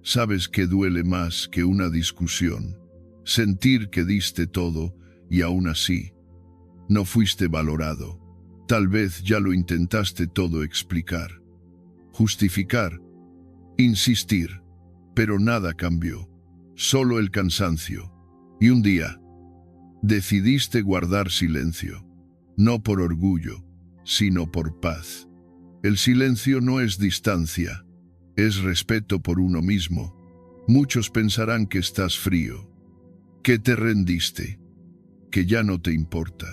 Sabes que duele más que una discusión. Sentir que diste todo y aún así no fuiste valorado. Tal vez ya lo intentaste todo explicar, justificar, insistir, pero nada cambió. Solo el cansancio. Y un día decidiste guardar silencio, no por orgullo, sino por paz. El silencio no es distancia, es respeto por uno mismo. Muchos pensarán que estás frío, que te rendiste, que ya no te importa.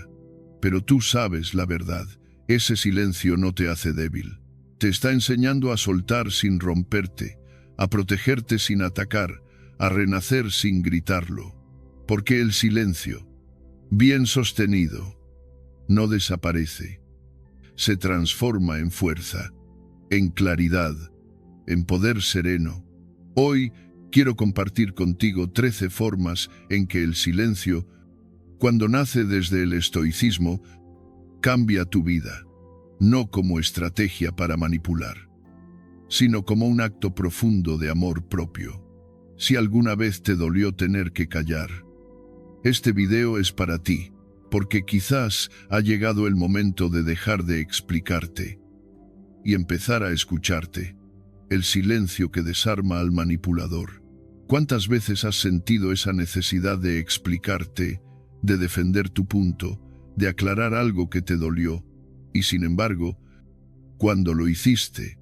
Pero tú sabes la verdad, ese silencio no te hace débil. Te está enseñando a soltar sin romperte, a protegerte sin atacar, a renacer sin gritarlo. Porque el silencio, bien sostenido, no desaparece. Se transforma en fuerza, en claridad, en poder sereno. Hoy quiero compartir contigo 13 formas en que el silencio, cuando nace desde el estoicismo, cambia tu vida, no como estrategia para manipular, sino como un acto profundo de amor propio. Si alguna vez te dolió tener que callar, este video es para ti, porque quizás ha llegado el momento de dejar de explicarte y empezar a escucharte. El silencio que desarma al manipulador. ¿Cuántas veces has sentido esa necesidad de explicarte, de defender tu punto, de aclarar algo que te dolió? Y sin embargo, cuando lo hiciste,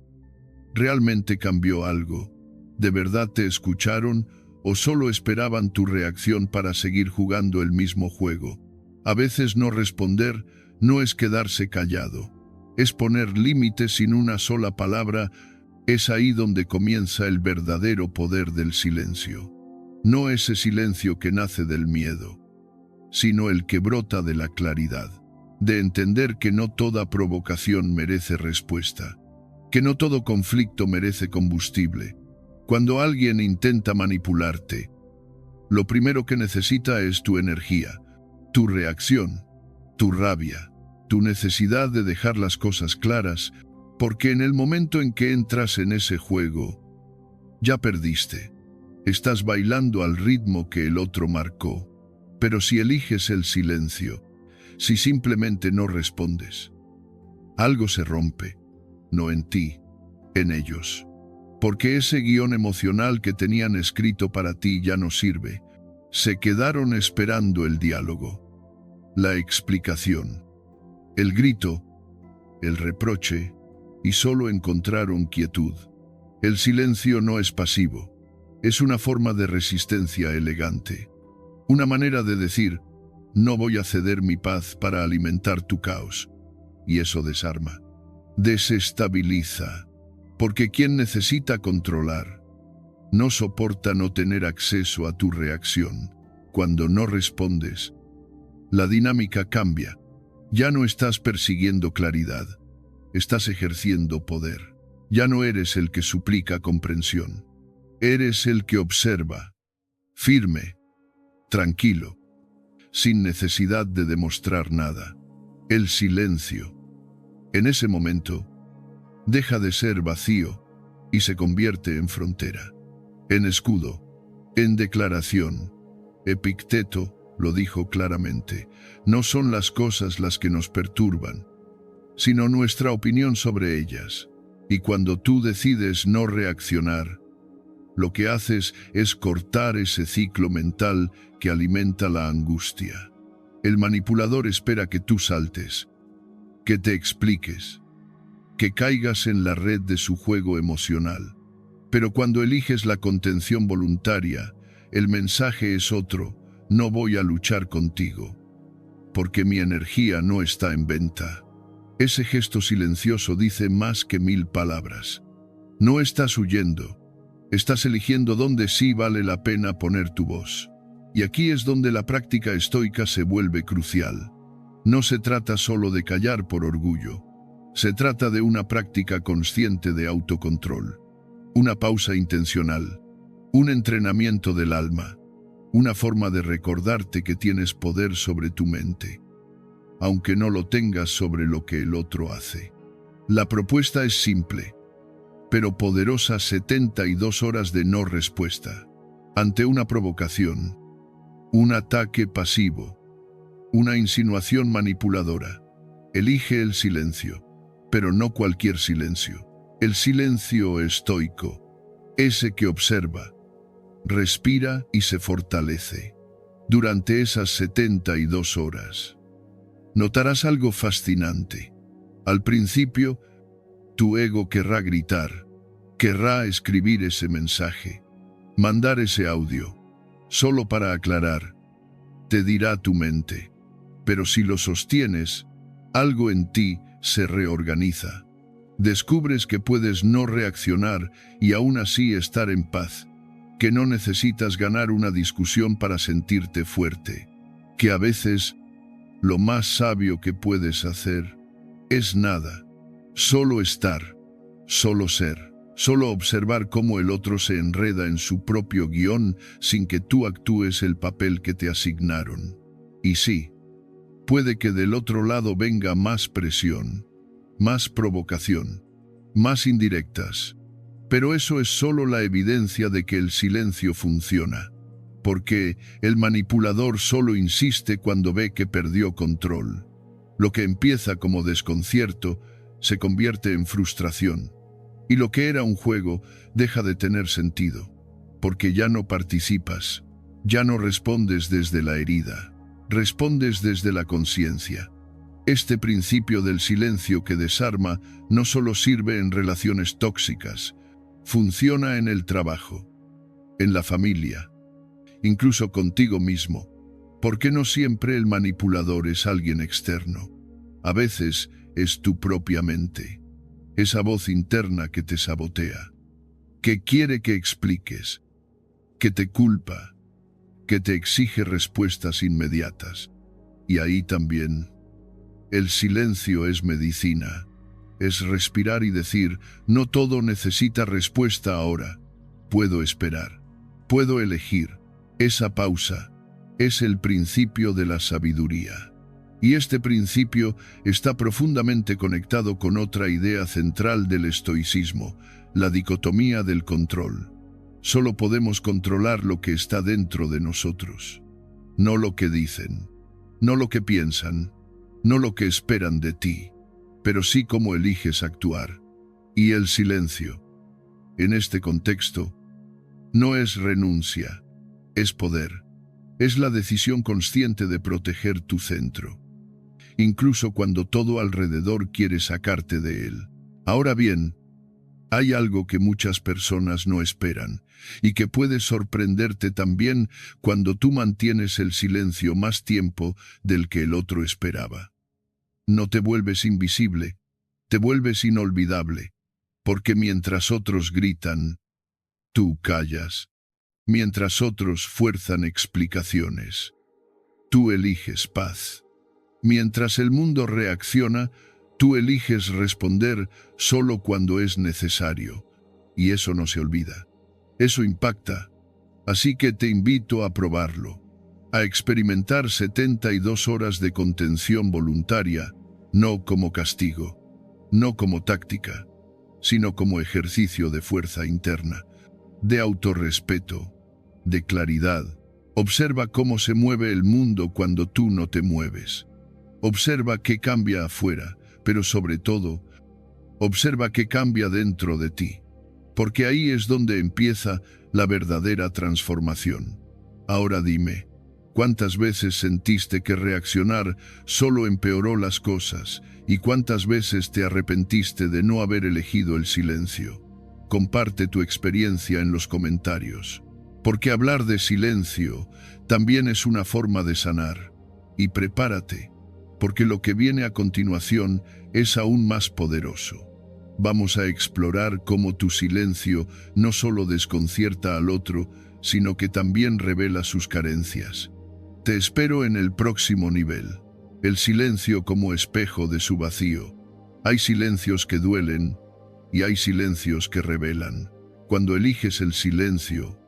¿realmente cambió algo? ¿De verdad te escucharon o solo esperaban tu reacción para seguir jugando el mismo juego? A veces no responder no es quedarse callado, es poner límites sin una sola palabra. Es ahí donde comienza el verdadero poder del silencio. No ese silencio que nace del miedo, sino el que brota de la claridad, de entender que no toda provocación merece respuesta, que no todo conflicto merece combustible. Cuando alguien intenta manipularte, lo primero que necesita es tu energía, tu reacción, tu rabia, tu necesidad de dejar las cosas claras, porque en el momento en que entras en ese juego, ya perdiste. Estás bailando al ritmo que el otro marcó. Pero si eliges el silencio, si simplemente no respondes, algo se rompe, no en ti, en ellos. Porque ese guión emocional que tenían escrito para ti ya no sirve. Se quedaron esperando el diálogo, la explicación, el grito, el reproche, y solo encontraron quietud. El silencio no es pasivo, es una forma de resistencia elegante. Una manera de decir, no voy a ceder mi paz para alimentar tu caos. Y eso desarma, desestabiliza, porque quien necesita controlar, no soporta no tener acceso a tu reacción. Cuando no respondes, la dinámica cambia. Ya no estás persiguiendo claridad. Estás ejerciendo poder. Ya no eres el que suplica comprensión. Eres el que observa, firme, tranquilo, sin necesidad de demostrar nada. El silencio, en ese momento, deja de ser vacío y se convierte en frontera, en escudo, en declaración. Epicteto lo dijo claramente: no son las cosas las que nos perturban, sino nuestra opinión sobre ellas. Y cuando tú decides no reaccionar, lo que haces es cortar ese ciclo mental que alimenta la angustia. El manipulador espera que tú saltes, que te expliques, que caigas en la red de su juego emocional. Pero cuando eliges la contención voluntaria, el mensaje es otro: no voy a luchar contigo, porque mi energía no está en venta. Ese gesto silencioso dice más que 1000 palabras. No estás huyendo, estás eligiendo dónde sí vale la pena poner tu voz. Y aquí es donde la práctica estoica se vuelve crucial. No se trata solo de callar por orgullo, se trata de una práctica consciente de autocontrol, una pausa intencional, un entrenamiento del alma, una forma de recordarte que tienes poder sobre tu mente, aunque no lo tengas sobre lo que el otro hace. La propuesta es simple: pero poderosas 72 horas de no respuesta. Ante una provocación, un ataque pasivo, una insinuación manipuladora, elige el silencio, pero no cualquier silencio. El silencio estoico, ese que observa, respira y se fortalece. Durante esas 72 horas, notarás algo fascinante. Al principio, tu ego querrá gritar, querrá escribir ese mensaje, mandar ese audio, solo para aclarar. Te dirá tu mente, pero si lo sostienes, algo en ti se reorganiza. Descubres que puedes no reaccionar y aún así estar en paz, que no necesitas ganar una discusión para sentirte fuerte, que a veces lo más sabio que puedes hacer es nada, solo estar, solo ser, solo observar cómo el otro se enreda en su propio guión sin que tú actúes el papel que te asignaron. Y sí, puede que del otro lado venga más presión, más provocación, más indirectas, pero eso es solo la evidencia de que el silencio funciona, porque el manipulador solo insiste cuando ve que perdió control. Lo que empieza como desconcierto se convierte en frustración, y lo que era un juego deja de tener sentido, porque ya no participas, ya no respondes desde la herida, respondes desde la conciencia. Este principio del silencio que desarma no solo sirve en relaciones tóxicas, funciona en el trabajo, en la familia, incluso contigo mismo, porque no siempre el manipulador es alguien externo. A veces es tu propia mente, esa voz interna que te sabotea, que quiere que expliques, que te culpa, que te exige respuestas inmediatas. Y ahí también, el silencio es medicina, es respirar y decir, no todo necesita respuesta ahora, puedo esperar, puedo elegir. Esa pausa es el principio de la sabiduría. Y este principio está profundamente conectado con otra idea central del estoicismo, la dicotomía del control. Solo podemos controlar lo que está dentro de nosotros, no lo que dicen, no lo que piensan, no lo que esperan de ti, pero sí cómo eliges actuar. Y el silencio, en este contexto, no es renuncia, es poder, es la decisión consciente de proteger tu centro, incluso cuando todo alrededor quiere sacarte de él. Ahora bien, hay algo que muchas personas no esperan y que puede sorprenderte también cuando tú mantienes el silencio más tiempo del que el otro esperaba. No te vuelves invisible, te vuelves inolvidable, porque mientras otros gritan, tú callas. Mientras otros fuerzan explicaciones, tú eliges paz. Mientras el mundo reacciona, tú eliges responder solo cuando es necesario. Y eso no se olvida. Eso impacta. Así que te invito a probarlo, a experimentar 72 horas de contención voluntaria, no como castigo, no como táctica, sino como ejercicio de fuerza interna, de autorrespeto, de claridad. Observa cómo se mueve el mundo cuando tú no te mueves. Observa qué cambia afuera, pero sobre todo, observa qué cambia dentro de ti, porque ahí es donde empieza la verdadera transformación. Ahora dime, ¿cuántas veces sentiste que reaccionar solo empeoró las cosas y cuántas veces te arrepentiste de no haber elegido el silencio? Comparte tu experiencia en los comentarios, porque hablar de silencio también es una forma de sanar. Y prepárate, porque lo que viene a continuación es aún más poderoso. Vamos a explorar cómo tu silencio no solo desconcierta al otro, sino que también revela sus carencias. Te espero en el próximo nivel. El silencio como espejo de su vacío. Hay silencios que duelen y hay silencios que revelan. Cuando eliges el silencio,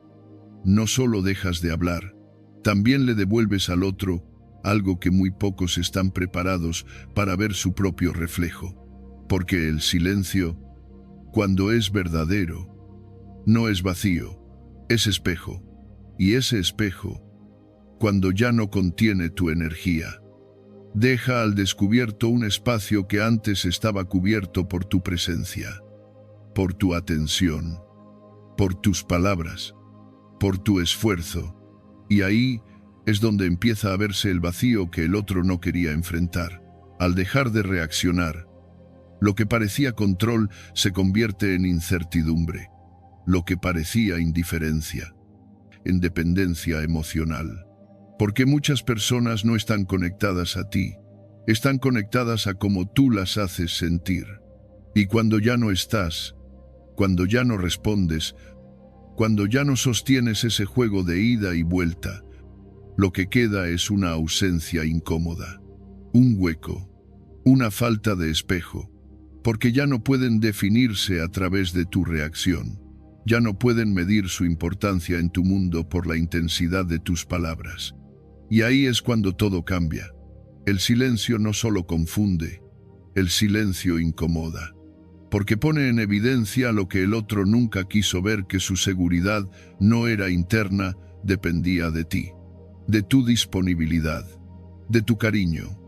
no solo dejas de hablar, también le devuelves al otro algo que muy pocos están preparados para ver: su propio reflejo. Porque el silencio Cuando es verdadero, no es vacío, es espejo. Y ese espejo, cuando ya no contiene tu energía, deja al descubierto un espacio que antes estaba cubierto por tu presencia, por tu atención, por tus palabras, por tu esfuerzo. Y ahí es donde empieza a verse el vacío que el otro no quería enfrentar. Al dejar de reaccionar, lo que parecía control se convierte en incertidumbre. Lo que parecía indiferencia, en dependencia emocional. Porque muchas personas no están conectadas a ti, están conectadas a cómo tú las haces sentir. Y cuando ya no estás, cuando ya no respondes, cuando ya no sostienes ese juego de ida y vuelta, lo que queda es una ausencia incómoda, un hueco, una falta de espejo, porque ya no pueden definirse a través de tu reacción. Ya no pueden medir su importancia en tu mundo por la intensidad de tus palabras. Y ahí es cuando todo cambia. El silencio no solo confunde, el silencio incomoda, porque pone en evidencia lo que el otro nunca quiso ver, que su seguridad no era interna, dependía de ti, de tu disponibilidad, de tu cariño,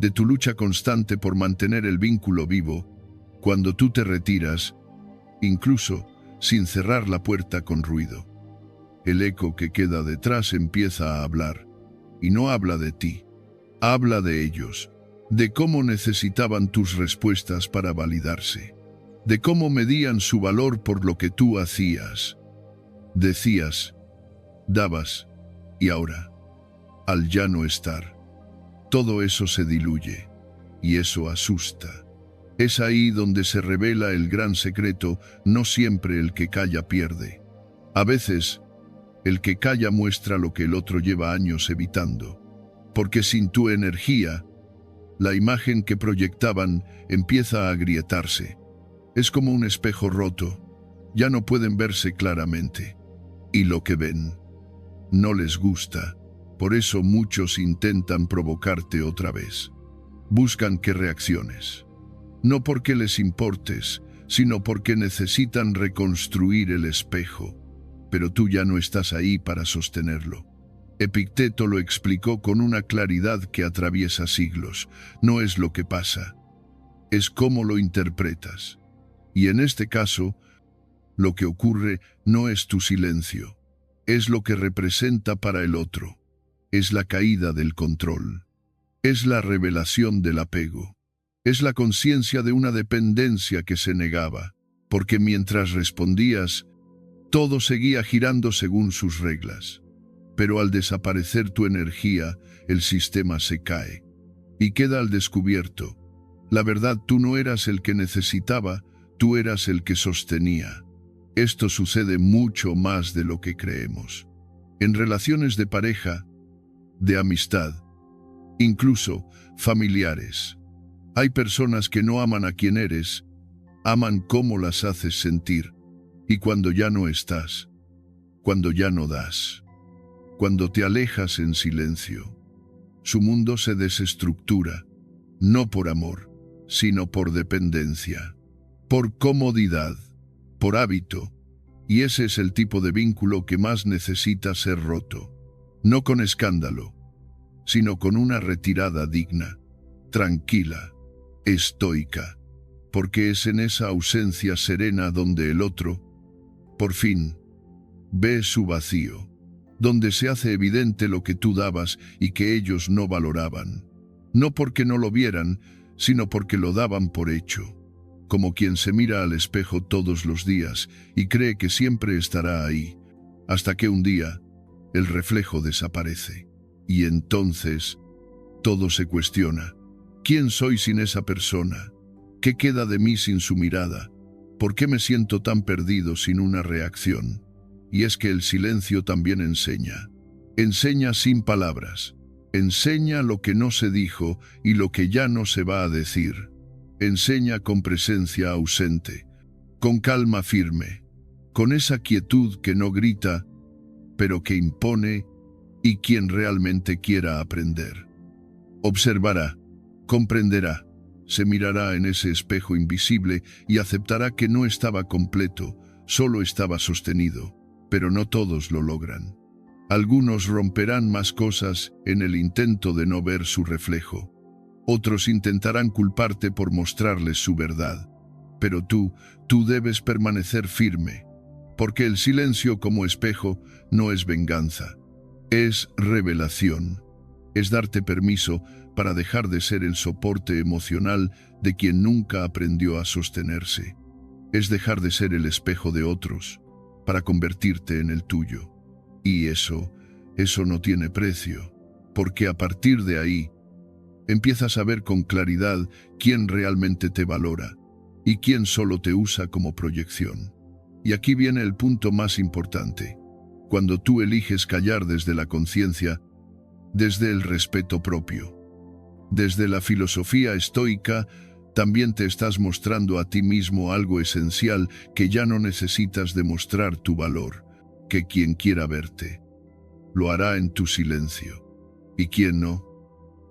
de tu lucha constante por mantener el vínculo vivo. Cuando tú te retiras, incluso sin cerrar la puerta con ruido, el eco que queda detrás empieza a hablar, y no habla de ti, habla de ellos, de cómo necesitaban tus respuestas para validarse, de cómo medían su valor por lo que tú hacías, decías, dabas, y ahora, al ya no estar, todo eso se diluye, y eso asusta. Es ahí donde se revela el gran secreto: no siempre el que calla pierde. A veces, el que calla muestra lo que el otro lleva años evitando. Porque sin tu energía, la imagen que proyectaban empieza a agrietarse. Es como un espejo roto, ya no pueden verse claramente. Y lo que ven no les gusta, por eso muchos intentan provocarte otra vez. Buscan que reacciones. No porque les importes, sino porque necesitan reconstruir el espejo. Pero tú ya no estás ahí para sostenerlo. Epicteto lo explicó con una claridad que atraviesa siglos. No es lo que pasa, es cómo lo interpretas. Y en este caso, lo que ocurre no es tu silencio, es lo que representa para el otro. Es la caída del control, es la revelación del apego. Es la conciencia de una dependencia que se negaba, porque mientras respondías, todo seguía girando según sus reglas. Pero al desaparecer tu energía, el sistema se cae y queda al descubierto. La verdad, tú no eras el que necesitaba, tú eras el que sostenía. Esto sucede mucho más de lo que creemos. En relaciones de pareja, de amistad, incluso familiares. Hay personas que no aman a quien eres, aman cómo las haces sentir. Y cuando ya no estás, cuando ya no das, cuando te alejas en silencio, su mundo se desestructura, no por amor, sino por dependencia, por comodidad, por hábito. Y ese es el tipo de vínculo que más necesita ser roto, no con escándalo, sino con una retirada digna, tranquila, estoica, porque es en esa ausencia serena donde el otro, por fin, ve su vacío, donde se hace evidente lo que tú dabas y que ellos no valoraban, no porque no lo vieran, sino porque lo daban por hecho, como quien se mira al espejo todos los días y cree que siempre estará ahí, hasta que un día el reflejo desaparece, y entonces todo se cuestiona. ¿Quién soy sin esa persona? ¿Qué queda de mí sin su mirada? ¿Por qué me siento tan perdido sin una reacción? Y es que el silencio también enseña. Enseña sin palabras. Enseña lo que no se dijo y lo que ya no se va a decir. Enseña con presencia ausente, con calma firme, con esa quietud que no grita, pero que impone, y quien realmente quiera aprender observará, comprenderá, Se mirará en ese espejo invisible y aceptará que no estaba completo, solo estaba sostenido, pero no todos lo logran. Algunos romperán más cosas en el intento de no ver su reflejo. Otros intentarán culparte por mostrarles su verdad. Pero tú debes permanecer firme, porque el silencio como espejo no es venganza, es revelación. Es darte permiso para dejar de ser el soporte emocional de quien nunca aprendió a sostenerse. Es dejar de ser el espejo de otros para convertirte en el tuyo. Y eso no tiene precio, porque a partir de ahí empiezas a ver con claridad quién realmente te valora y quién solo te usa como proyección. Y aquí viene el punto más importante. Cuando tú eliges callar desde la conciencia, desde el respeto propio, desde la filosofía estoica, también te estás mostrando a ti mismo algo esencial, que ya no necesitas demostrar tu valor, que quien quiera verte lo hará en tu silencio. Y quien no,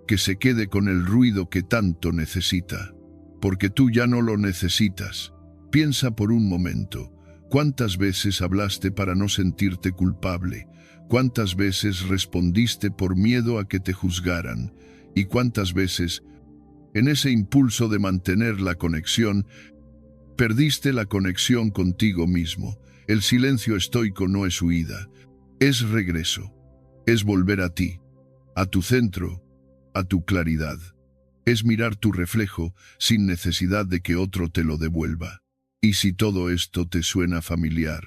que se quede con el ruido que tanto necesita, porque tú ya no lo necesitas. Piensa por un momento, ¿cuántas veces hablaste para no sentirte culpable? ¿Cuántas veces respondiste por miedo a que te juzgaran? ¿Y cuántas veces, en ese impulso de mantener la conexión, perdiste la conexión contigo mismo? El silencio estoico no es huida, es regreso, es volver a ti, a tu centro, a tu claridad. Es mirar tu reflejo sin necesidad de que otro te lo devuelva. Y si todo esto te suena familiar,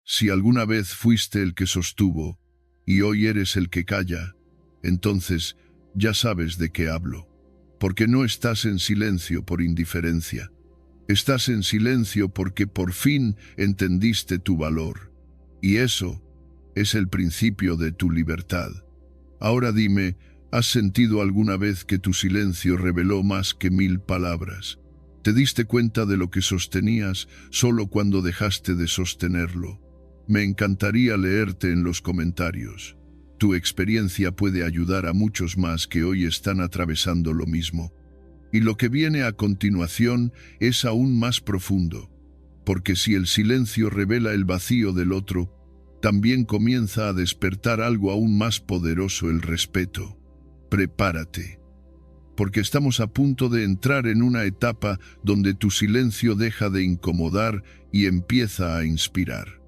si alguna vez fuiste el que sostuvo y hoy eres el que calla, entonces ya sabes de qué hablo. Porque no estás en silencio por indiferencia. Estás en silencio porque por fin entendiste tu valor. Y eso es el principio de tu libertad. Ahora dime, ¿has sentido alguna vez que tu silencio reveló más que 1000 palabras? ¿Te diste cuenta de lo que sostenías solo cuando dejaste de sostenerlo? Me encantaría leerte en los comentarios. Tu experiencia puede ayudar a muchos más que hoy están atravesando lo mismo. Y lo que viene a continuación es aún más profundo, porque si el silencio revela el vacío del otro, también comienza a despertar algo aún más poderoso: el respeto. Prepárate, porque estamos a punto de entrar en una etapa donde tu silencio deja de incomodar y empieza a inspirar.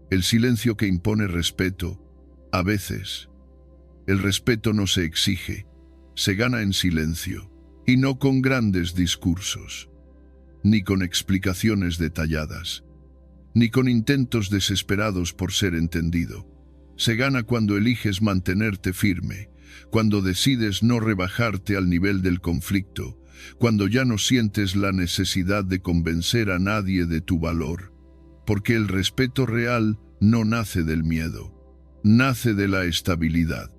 El silencio que impone respeto. A veces, el respeto no se exige, se gana en silencio, y no con grandes discursos, ni con explicaciones detalladas, ni con intentos desesperados por ser entendido. Se gana cuando eliges mantenerte firme, cuando decides no rebajarte al nivel del conflicto, cuando ya no sientes la necesidad de convencer a nadie de tu valor, porque el respeto real no nace del miedo, nace de la estabilidad,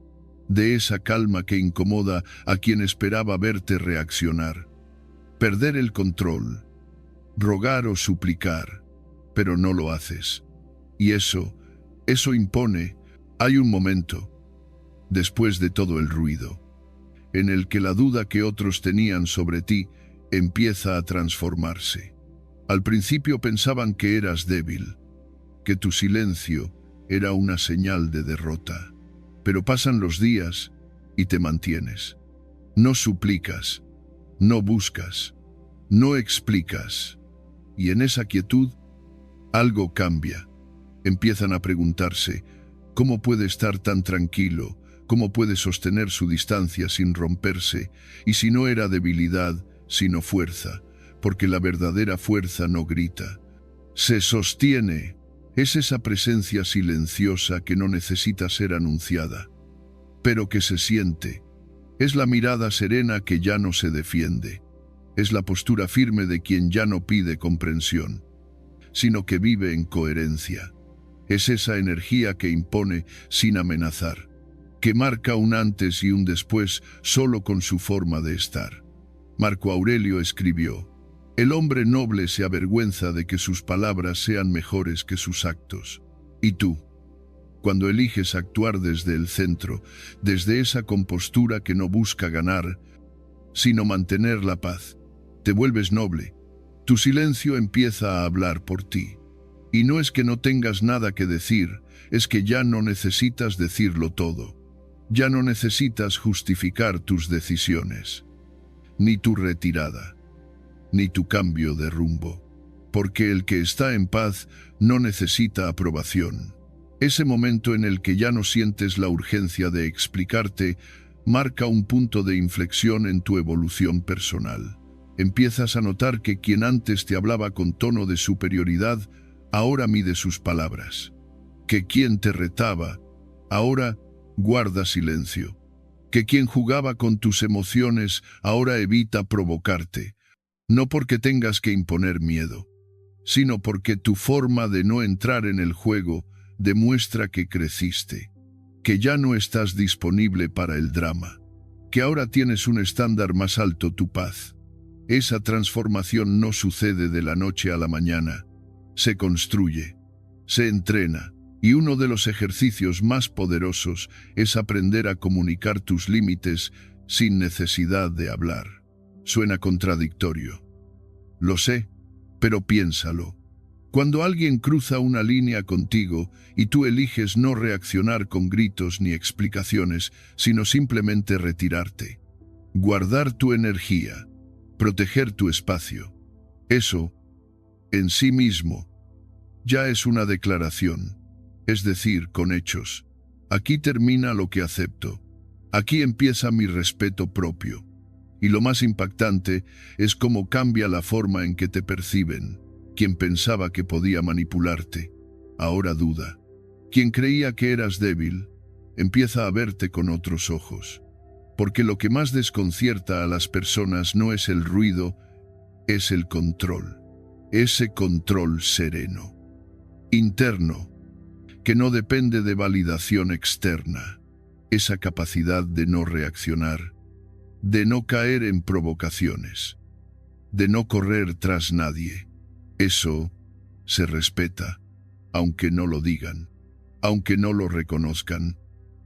de esa calma que incomoda a quien esperaba verte reaccionar. Perder el control, rogar o suplicar, pero no lo haces. Y eso impone. Hay un momento, después de todo el ruido, en el que la duda que otros tenían sobre ti empieza a transformarse. Al principio pensaban que eras débil, que tu silencio era una señal de derrota. Pero pasan los días y te mantienes. No suplicas, no buscas, no explicas. Y en esa quietud, algo cambia. Empiezan a preguntarse, ¿cómo puede estar tan tranquilo? ¿Cómo puede sostener su distancia sin romperse? Y si no era debilidad, sino fuerza, porque la verdadera fuerza no grita. Se sostiene. Es esa presencia silenciosa que no necesita ser anunciada, pero que se siente. Es la mirada serena que ya no se defiende. Es la postura firme de quien ya no pide comprensión, sino que vive en coherencia. Es esa energía que impone sin amenazar, que marca un antes y un después solo con su forma de estar. Marco Aurelio escribió: el hombre noble se avergüenza de que sus palabras sean mejores que sus actos. Y tú, cuando eliges actuar desde el centro, desde esa compostura que no busca ganar, sino mantener la paz, te vuelves noble. Tu silencio empieza a hablar por ti. Y no es que no tengas nada que decir, es que ya no necesitas decirlo todo. Ya no necesitas justificar tus decisiones, ni tu retirada, ni tu cambio de rumbo. Porque el que está en paz no necesita aprobación. Ese momento en el que ya no sientes la urgencia de explicarte, marca un punto de inflexión en tu evolución personal. Empiezas a notar que quien antes te hablaba con tono de superioridad, ahora mide sus palabras. Que quien te retaba, ahora guarda silencio. Que quien jugaba con tus emociones, ahora evita provocarte. No porque tengas que imponer miedo, sino porque tu forma de no entrar en el juego demuestra que creciste, que ya no estás disponible para el drama, que ahora tienes un estándar más alto, tu paz. Esa transformación no sucede de la noche a la mañana, se construye, se entrena, y uno de los ejercicios más poderosos es aprender a comunicar tus límites sin necesidad de hablar. Suena contradictorio. Lo sé, pero piénsalo. Cuando alguien cruza una línea contigo y tú eliges no reaccionar con gritos ni explicaciones, sino simplemente retirarte, guardar tu energía, proteger tu espacio, eso, en sí mismo, ya es una declaración, es decir, con hechos. Aquí termina lo que acepto. Aquí empieza mi respeto propio. Y lo más impactante es cómo cambia la forma en que te perciben. Quien pensaba que podía manipularte, ahora duda. Quien creía que eras débil, empieza a verte con otros ojos. Porque lo que más desconcierta a las personas no es el ruido, es el control. Ese control sereno, interno, que no depende de validación externa. Esa capacidad de no reaccionar, de no caer en provocaciones, de no correr tras nadie. Eso se respeta, aunque no lo digan, aunque no lo reconozcan,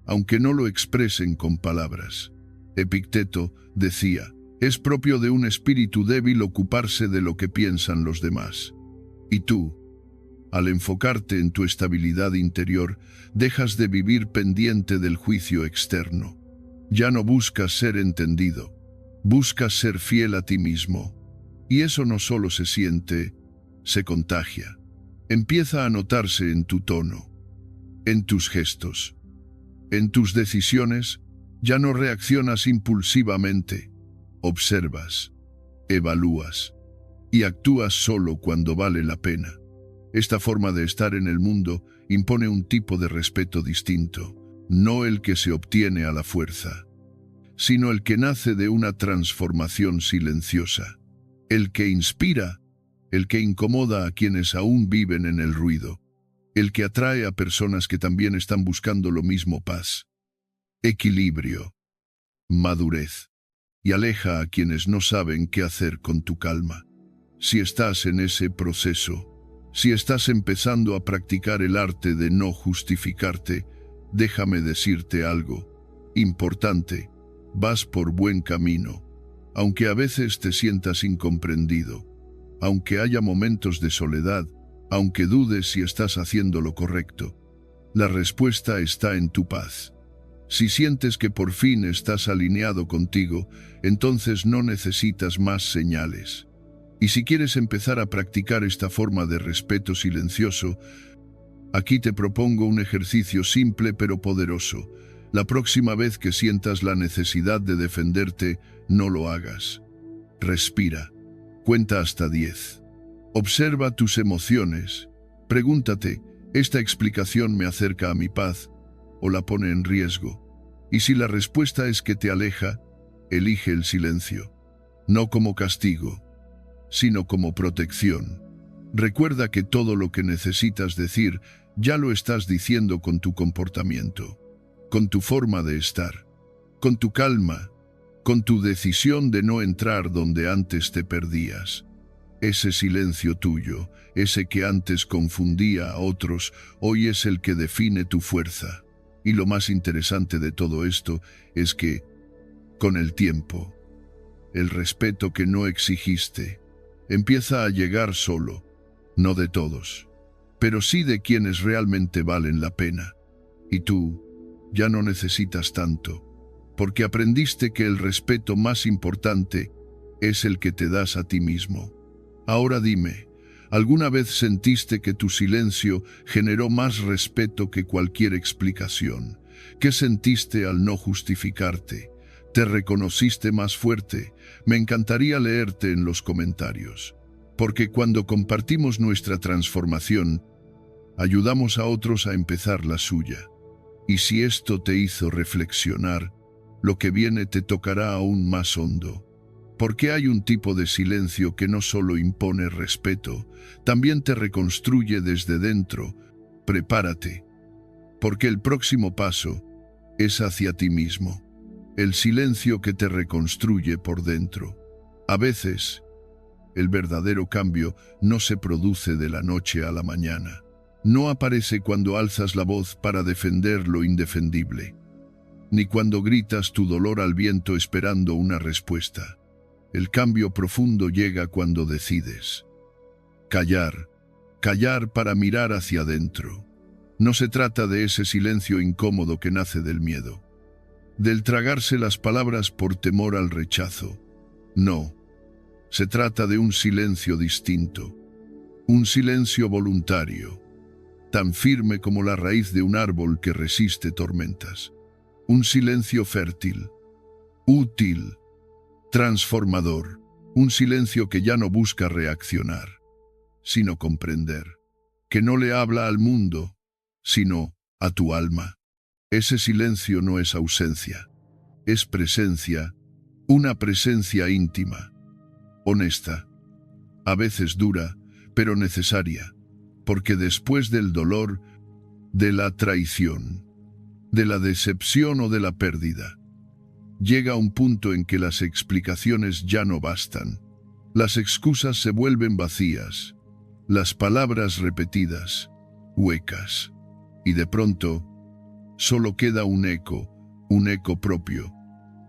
aunque no lo expresen con palabras. Epicteto decía, es propio de un espíritu débil ocuparse de lo que piensan los demás. Y tú, al enfocarte en tu estabilidad interior, dejas de vivir pendiente del juicio externo. Ya no buscas ser entendido, buscas ser fiel a ti mismo. Y eso no solo se siente, se contagia. Empieza a notarse en tu tono, en tus gestos, en tus decisiones. Ya no reaccionas impulsivamente, observas, evalúas y actúas solo cuando vale la pena. Esta forma de estar en el mundo impone un tipo de respeto distinto, no el que se obtiene a la fuerza, sino el que nace de una transformación silenciosa, el que inspira, el que incomoda a quienes aún viven en el ruido, el que atrae a personas que también están buscando lo mismo: paz, equilibrio, madurez, y aleja a quienes no saben qué hacer con tu calma. Si estás en ese proceso, si estás empezando a practicar el arte de no justificarte, déjame decirte algo importante: vas por buen camino, aunque a veces te sientas incomprendido, aunque haya momentos de soledad, aunque dudes si estás haciendo lo correcto. La respuesta está en tu paz. Si sientes que por fin estás alineado contigo, entonces no necesitas más señales. Y si quieres empezar a practicar esta forma de respeto silencioso, aquí te propongo un ejercicio simple pero poderoso. La próxima vez que sientas la necesidad de defenderte, no lo hagas. Respira. Cuenta hasta 10. Observa tus emociones. Pregúntate, ¿esta explicación me acerca a mi paz o la pone en riesgo? Y si la respuesta es que te aleja, elige el silencio, no como castigo, sino como protección. Recuerda que todo lo que necesitas decir ya lo estás diciendo con tu comportamiento, con tu forma de estar, con tu calma, con tu decisión de no entrar donde antes te perdías. Ese silencio tuyo, ese que antes confundía a otros, hoy es el que define tu fuerza. Y lo más interesante de todo esto es que, con el tiempo, el respeto que no exigiste, empieza a llegar solo, no de todos, pero sí de quienes realmente valen la pena. Y tú ya no necesitas tanto, porque aprendiste que el respeto más importante es el que te das a ti mismo. Ahora dime, ¿alguna vez sentiste que tu silencio generó más respeto que cualquier explicación? ¿Qué sentiste al no justificarte? ¿Te reconociste más fuerte? Me encantaría leerte en los comentarios, porque cuando compartimos nuestra transformación, ayudamos a otros a empezar la suya. Y si esto te hizo reflexionar, lo que viene te tocará aún más hondo. Porque hay un tipo de silencio que no solo impone respeto, también te reconstruye desde dentro. Prepárate, porque el próximo paso es hacia ti mismo. El silencio que te reconstruye por dentro. A veces, el verdadero cambio no se produce de la noche a la mañana. No aparece cuando alzas la voz para defender lo indefendible, ni cuando gritas tu dolor al viento esperando una respuesta. El cambio profundo llega cuando decides callar, callar para mirar hacia adentro. No se trata de ese silencio incómodo que nace del miedo, del tragarse las palabras por temor al rechazo. No, se trata de un silencio distinto, un silencio voluntario, tan firme como la raíz de un árbol que resiste tormentas. Un silencio fértil, útil, transformador, un silencio que ya no busca reaccionar, sino comprender, que no le habla al mundo, sino a tu alma. Ese silencio no es ausencia, es presencia, una presencia íntima, honesta, a veces dura, pero necesaria, porque después del dolor, de la traición, de la decepción o de la pérdida, llega un punto en que las explicaciones ya no bastan. Las excusas se vuelven vacías, las palabras repetidas, huecas, y de pronto solo queda un eco propio,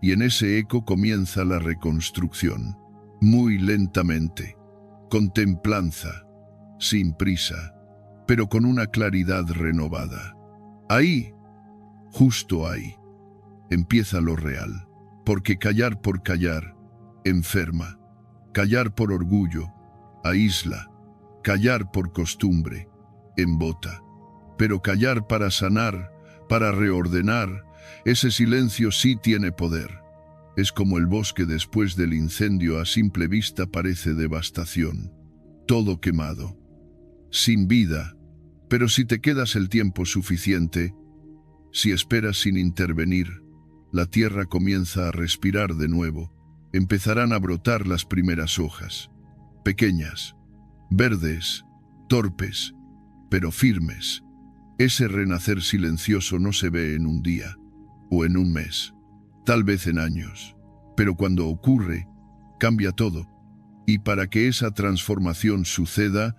y en ese eco comienza la reconstrucción, muy lentamente, con templanza, sin prisa, pero con una claridad renovada. Ahí, justo ahí, empieza lo real, porque callar por callar enferma, callar por orgullo aísla, callar por costumbre embota, pero callar para sanar, para reordenar, ese silencio sí tiene poder. Es como el bosque después del incendio, a simple vista parece devastación, todo quemado, sin vida, pero si te quedas el tiempo suficiente, si esperas sin intervenir, la tierra comienza a respirar de nuevo, empezarán a brotar las primeras hojas, pequeñas, verdes, torpes, pero firmes. Ese renacer silencioso no se ve en un día, o en un mes, tal vez en años, pero cuando ocurre, cambia todo. Y para que esa transformación suceda,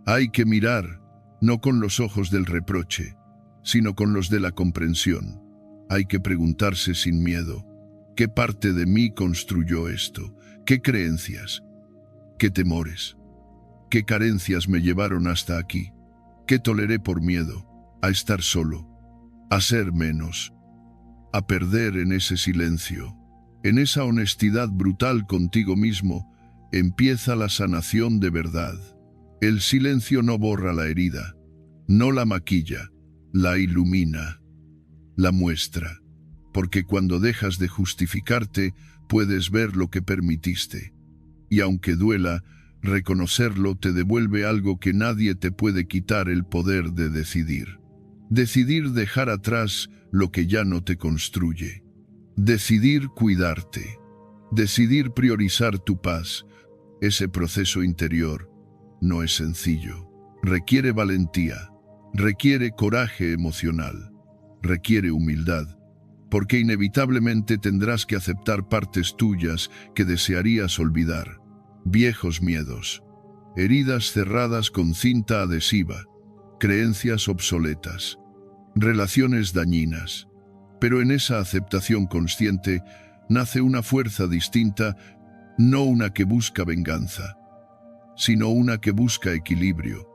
hay que mirar, no con los ojos del reproche, sino con los de la comprensión. Hay que preguntarse sin miedo, ¿qué parte de mí construyó esto? ¿Qué creencias? ¿Qué temores? ¿Qué carencias me llevaron hasta aquí? ¿Qué toleré por miedo? A estar solo, a ser menos, a perder en ese silencio. En esa honestidad brutal contigo mismo, empieza la sanación de verdad. El silencio no borra la herida, no la maquilla, la ilumina, la muestra, porque cuando dejas de justificarte, puedes ver lo que permitiste. Y aunque duela, reconocerlo te devuelve algo que nadie te puede quitar: el poder de decidir. Decidir dejar atrás lo que ya no te construye. Decidir cuidarte. Decidir priorizar tu paz. Ese proceso interior no es sencillo. Requiere valentía, requiere coraje emocional, requiere humildad, porque inevitablemente tendrás que aceptar partes tuyas que desearías olvidar, viejos miedos, heridas cerradas con cinta adhesiva, creencias obsoletas, relaciones dañinas. Pero en esa aceptación consciente nace una fuerza distinta, no una que busca venganza, sino una que busca equilibrio,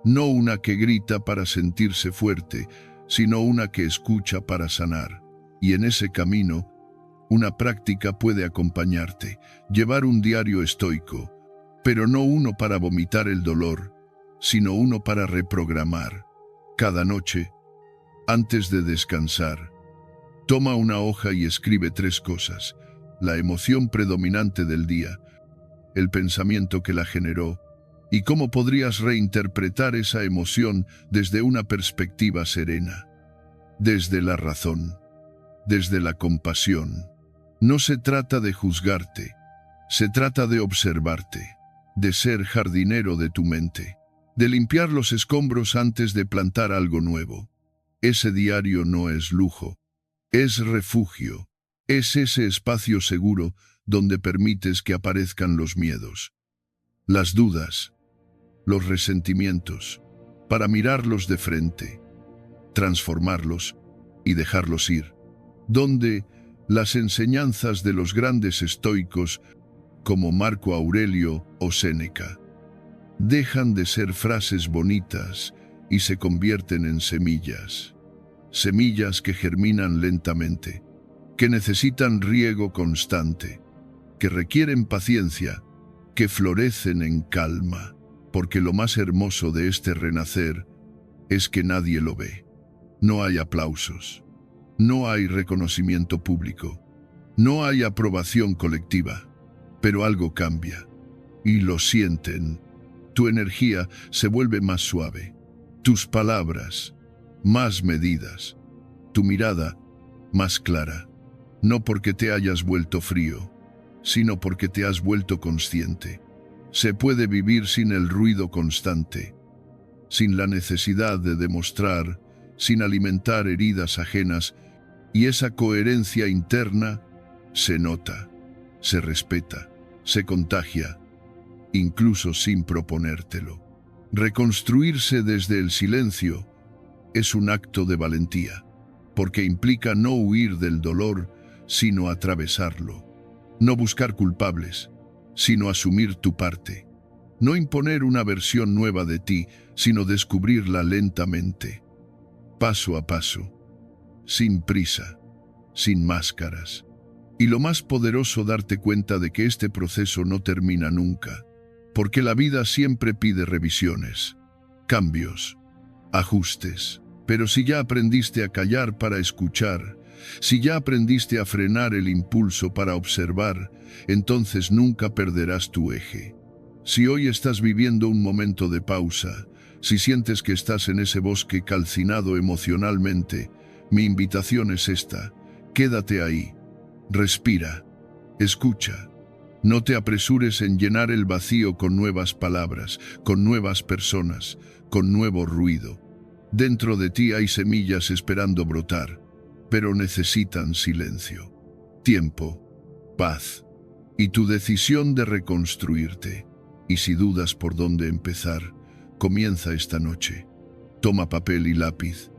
no una que grita para sentirse fuerte, sino una que escucha para sanar. Y en ese camino, una práctica puede acompañarte, llevar un diario estoico, pero no uno para vomitar el dolor, sino uno para reprogramar. Cada noche, antes de descansar, toma una hoja y escribe 3 cosas: la emoción predominante del día, el pensamiento que la generó, y cómo podrías reinterpretar esa emoción desde una perspectiva serena, desde la razón, desde la compasión. No se trata de juzgarte, se trata de observarte, de ser jardinero de tu mente, de limpiar los escombros antes de plantar algo nuevo. Ese diario no es lujo, es refugio, es ese espacio seguro donde permites que aparezcan los miedos, las dudas, los resentimientos, para mirarlos de frente, transformarlos y dejarlos ir. Donde las enseñanzas de los grandes estoicos como Marco Aurelio o Séneca dejan de ser frases bonitas y se convierten en semillas. Semillas que germinan lentamente, que necesitan riego constante, que requieren paciencia, que florecen en calma, porque lo más hermoso de este renacer es que nadie lo ve. No hay aplausos, no hay reconocimiento público, no hay aprobación colectiva, pero algo cambia, y lo sienten. Tu energía se vuelve más suave, tus palabras más medidas, tu mirada más clara, no porque te hayas vuelto frío, sino porque te has vuelto consciente. Se puede vivir sin el ruido constante, sin la necesidad de demostrar, sin alimentar heridas ajenas, y esa coherencia interna se nota, se respeta, se contagia, incluso sin proponértelo. Reconstruirse desde el silencio es un acto de valentía, porque implica no huir del dolor, sino atravesarlo. No buscar culpables, sino asumir tu parte. No imponer una versión nueva de ti, sino descubrirla lentamente, paso a paso, sin prisa, sin máscaras. Y lo más poderoso, darte cuenta de que este proceso no termina nunca, porque la vida siempre pide revisiones, cambios, ajustes. Pero si ya aprendiste a callar para escuchar, si ya aprendiste a frenar el impulso para observar, entonces nunca perderás tu eje. Si hoy estás viviendo un momento de pausa, si sientes que estás en ese bosque calcinado emocionalmente, mi invitación es esta: quédate ahí, respira, escucha. No te apresures en llenar el vacío con nuevas palabras, con nuevas personas, con nuevo ruido. Dentro de ti hay semillas esperando brotar, pero necesitan silencio, tiempo, paz y tu decisión de reconstruirte. Y si dudas por dónde empezar, comienza esta noche. Toma papel y lápiz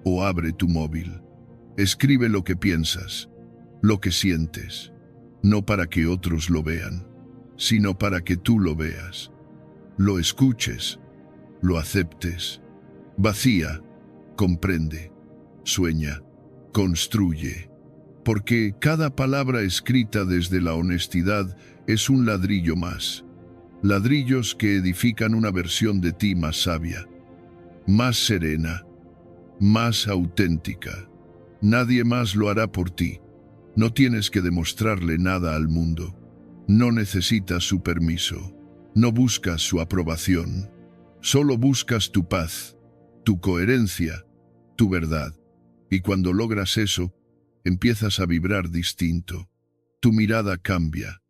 o abre tu móvil. Escribe lo que piensas, lo que sientes, no para que otros lo vean, sino para que tú lo veas, lo escuches, lo aceptes. Vacía, comprende, sueña, construye, porque cada palabra escrita desde la honestidad es un ladrillo más. Ladrillos que edifican una versión de ti más sabia, más serena, más auténtica. Nadie más lo hará por ti. No tienes que demostrarle nada al mundo. No necesitas su permiso. No buscas su aprobación. Solo buscas tu paz, tu coherencia, tu verdad. Y cuando logras eso, empiezas a vibrar distinto. Tu mirada cambia.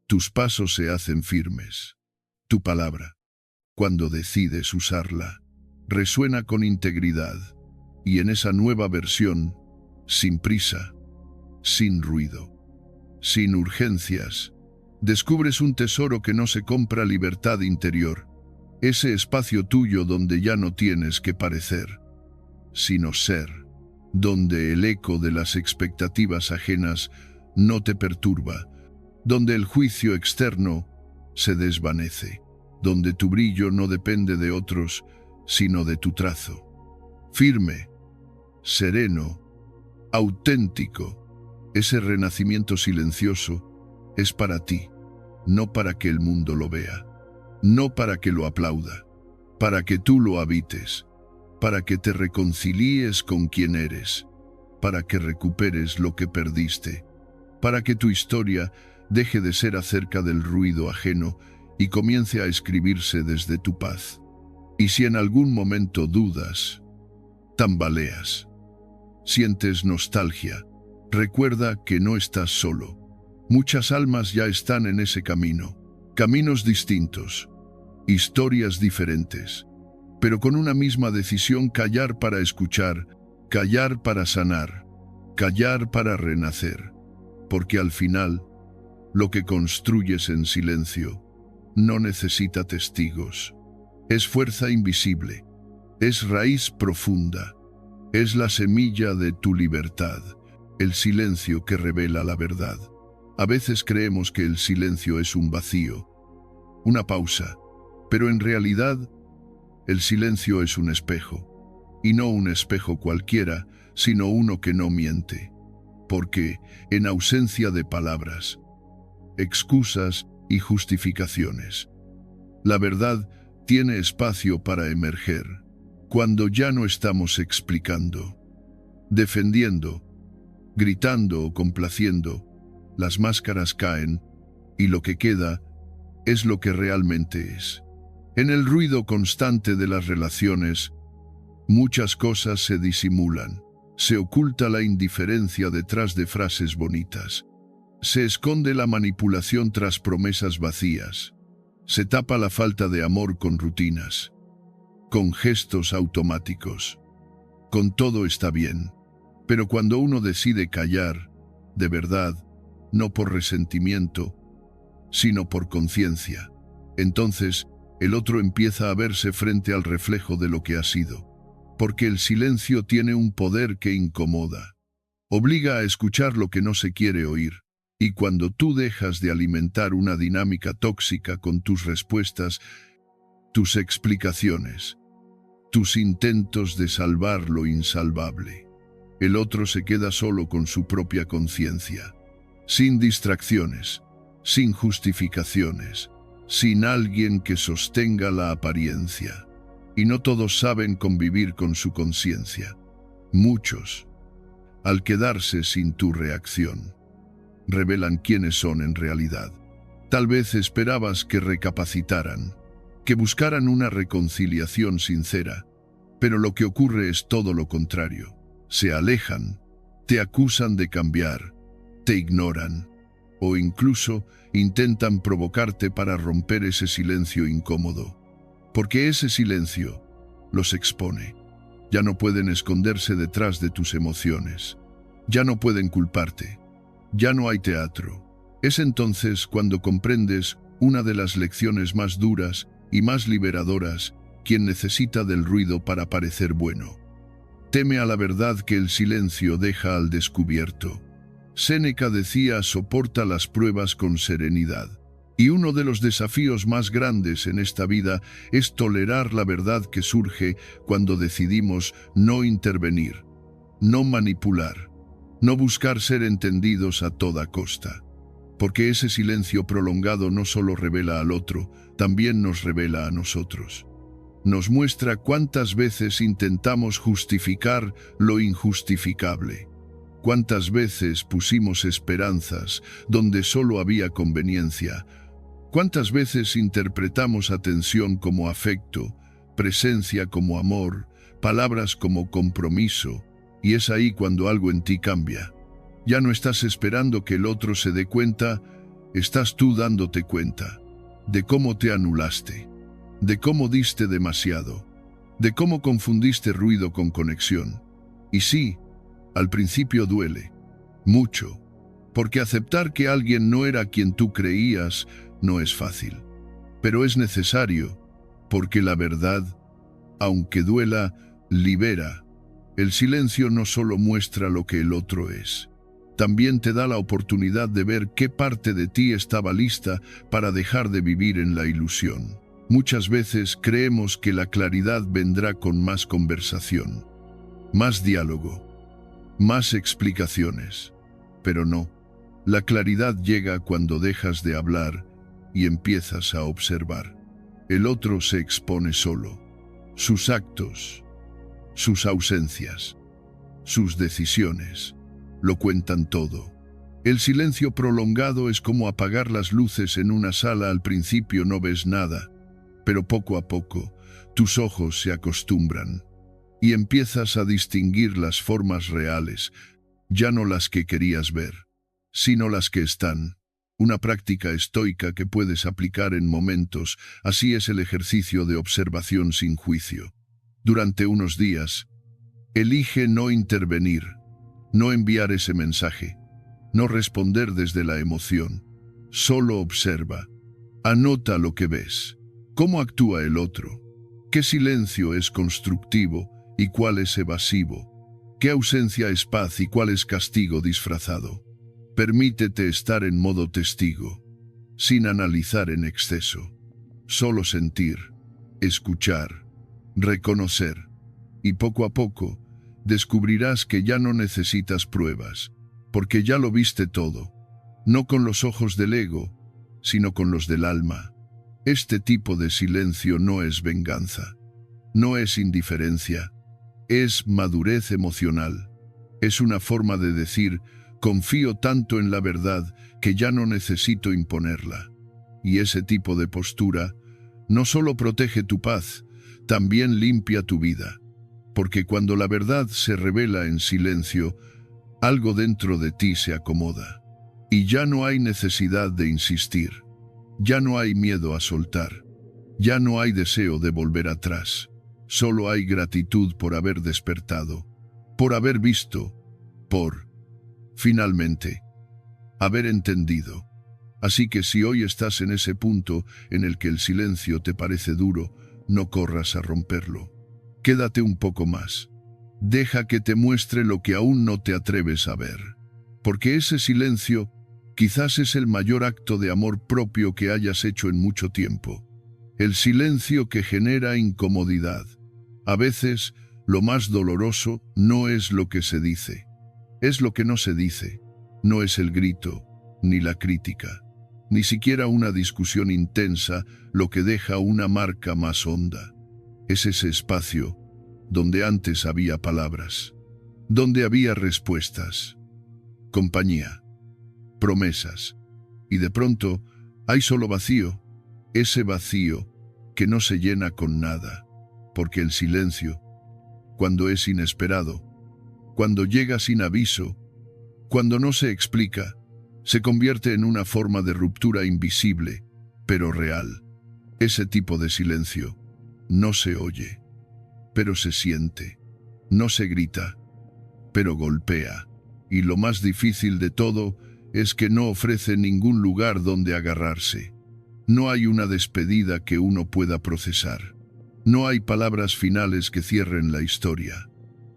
Tus pasos se hacen firmes. Tu palabra, cuando decides usarla, resuena con integridad. Y en esa nueva versión, sin prisa, sin ruido, sin urgencias, descubres un tesoro que no se compra: libertad interior. Ese espacio tuyo donde ya no tienes que parecer, sino ser, donde el eco de las expectativas ajenas no te perturba, donde el juicio externo se desvanece, donde tu brillo no depende de otros, sino de tu trazo. Firme, sereno, auténtico, ese renacimiento silencioso es para ti, no para que el mundo lo vea, no para que lo aplauda, para que tú lo habites, para que te reconcilies con quien eres, para que recuperes lo que perdiste, para que tu historia deje de ser acerca del ruido ajeno y comience a escribirse desde tu paz. Y si en algún momento dudas, tambaleas, sientes nostalgia, recuerda que no estás solo. Muchas almas ya están en ese camino, caminos distintos, historias diferentes, pero con una misma decisión: callar para escuchar, callar para sanar, callar para renacer, porque al final, lo que construyes en silencio no necesita testigos. Es fuerza invisible, es raíz profunda, es la semilla de tu libertad, el silencio que revela la verdad. A veces creemos que el silencio es un vacío, una pausa, pero en realidad el silencio es un espejo, y no un espejo cualquiera, sino uno que no miente, porque en ausencia de palabras, excusas y justificaciones, la verdad tiene espacio para emerger. Cuando ya no estamos explicando, defendiendo, gritando o complaciendo, las máscaras caen y lo que queda es lo que realmente es. En el ruido constante de las relaciones, muchas cosas se disimulan. Se oculta la indiferencia detrás de frases bonitas. Se esconde la manipulación tras promesas vacías. Se tapa la falta de amor con rutinas, con gestos automáticos. Con todo está bien, pero cuando uno decide callar, de verdad, no por resentimiento, sino por conciencia, entonces el otro empieza a verse frente al reflejo de lo que ha sido, porque el silencio tiene un poder que incomoda, obliga a escuchar lo que no se quiere oír, y cuando tú dejas de alimentar una dinámica tóxica con tus respuestas, tus explicaciones, tus intentos de salvar lo insalvable, el otro se queda solo con su propia conciencia, sin distracciones, sin justificaciones, sin alguien que sostenga la apariencia. Y no todos saben convivir con su conciencia. Muchos, al quedarse sin tu reacción, revelan quiénes son en realidad. Tal vez esperabas que recapacitaran, que buscaran una reconciliación sincera, pero lo que ocurre es todo lo contrario. Se alejan, te acusan de cambiar, te ignoran, o incluso intentan provocarte para romper ese silencio incómodo. Porque ese silencio los expone. Ya no pueden esconderse detrás de tus emociones. Ya no pueden culparte. Ya no hay teatro. Es entonces cuando comprendes una de las lecciones más duras y más liberadoras: quien necesita del ruido para parecer bueno. Teme a la verdad que el silencio deja al descubierto. Séneca decía: soporta las pruebas con serenidad. Y uno de los desafíos más grandes en esta vida es tolerar la verdad que surge cuando decidimos no intervenir, no manipular, no buscar ser entendidos a toda costa. Porque ese silencio prolongado no solo revela al otro, también nos revela a nosotros. Nos muestra cuántas veces intentamos justificar lo injustificable. Cuántas veces pusimos esperanzas donde solo había conveniencia. ¿Cuántas veces interpretamos atención como afecto, presencia como amor, palabras como compromiso? Y es ahí cuando algo en ti cambia. Ya no estás esperando que el otro se dé cuenta, estás tú dándote cuenta de cómo te anulaste, de cómo diste demasiado, de cómo confundiste ruido con conexión. Y sí, al principio duele, mucho, porque aceptar que alguien no era quien tú creías no es fácil, pero es necesario, porque la verdad, aunque duela, libera. El silencio no solo muestra lo que el otro es, también te da la oportunidad de ver qué parte de ti estaba lista para dejar de vivir en la ilusión. Muchas veces creemos que la claridad vendrá con más conversación, más diálogo, más explicaciones, pero no. La claridad llega cuando dejas de hablar y empiezas a observar. El otro se expone solo. Sus actos, sus ausencias, sus decisiones, lo cuentan todo. El silencio prolongado es como apagar las luces en una sala. Al principio no ves nada, pero poco a poco tus ojos se acostumbran y empiezas a distinguir las formas reales, ya no las que querías ver, sino las que están. Una práctica estoica que puedes aplicar en momentos. Así es el ejercicio de observación sin juicio. Durante unos días, elige no intervenir, no enviar ese mensaje, no responder desde la emoción. Solo observa. Anota lo que ves. ¿Cómo actúa el otro? ¿Qué silencio es constructivo y cuál es evasivo? ¿Qué ausencia es paz y cuál es castigo disfrazado? Permítete estar en modo testigo, sin analizar en exceso. Solo sentir, escuchar, reconocer. Y poco a poco, descubrirás que ya no necesitas pruebas, porque ya lo viste todo, no con los ojos del ego, sino con los del alma. Este tipo de silencio no es venganza, no es indiferencia, es madurez emocional. Es una forma de decir: confío tanto en la verdad que ya no necesito imponerla. Y ese tipo de postura no solo protege tu paz, también limpia tu vida. Porque cuando la verdad se revela en silencio, algo dentro de ti se acomoda. Y ya no hay necesidad de insistir. Ya no hay miedo a soltar. Ya no hay deseo de volver atrás. Solo hay gratitud por haber despertado, por haber visto, por, finalmente, haber entendido. Así que si hoy estás en ese punto en el que el silencio te parece duro, no corras a romperlo. Quédate un poco más. Deja que te muestre lo que aún no te atreves a ver. Porque ese silencio quizás es el mayor acto de amor propio que hayas hecho en mucho tiempo. El silencio que genera incomodidad. A veces, lo más doloroso no es lo que se dice. Es lo que no se dice. No es el grito, ni la crítica, ni siquiera una discusión intensa lo que deja una marca más honda. Es ese espacio donde antes había palabras, donde había respuestas, compañía, promesas, y de pronto hay solo vacío, ese vacío que no se llena con nada, porque el silencio, cuando es inesperado, cuando llega sin aviso, cuando no se explica, se convierte en una forma de ruptura invisible, pero real. Ese tipo de silencio no se oye, pero se siente. No se grita, pero golpea. Y lo más difícil de todo es que no ofrece ningún lugar donde agarrarse. No hay una despedida que uno pueda procesar. No hay palabras finales que cierren la historia.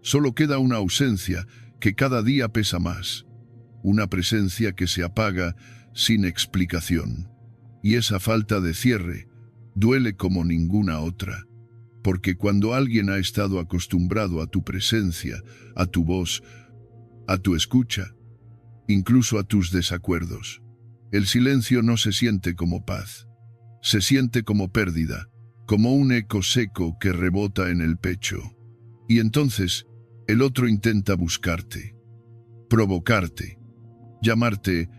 Solo queda una ausencia que cada día pesa más. Una presencia que se apaga sin explicación. Y esa falta de cierre duele como ninguna otra. Porque cuando alguien ha estado acostumbrado a tu presencia, a tu voz, a tu escucha, incluso a tus desacuerdos, el silencio no se siente como paz. Se siente como pérdida, como un eco seco que rebota en el pecho. Y entonces, el otro intenta buscarte, provocarte, llamarte,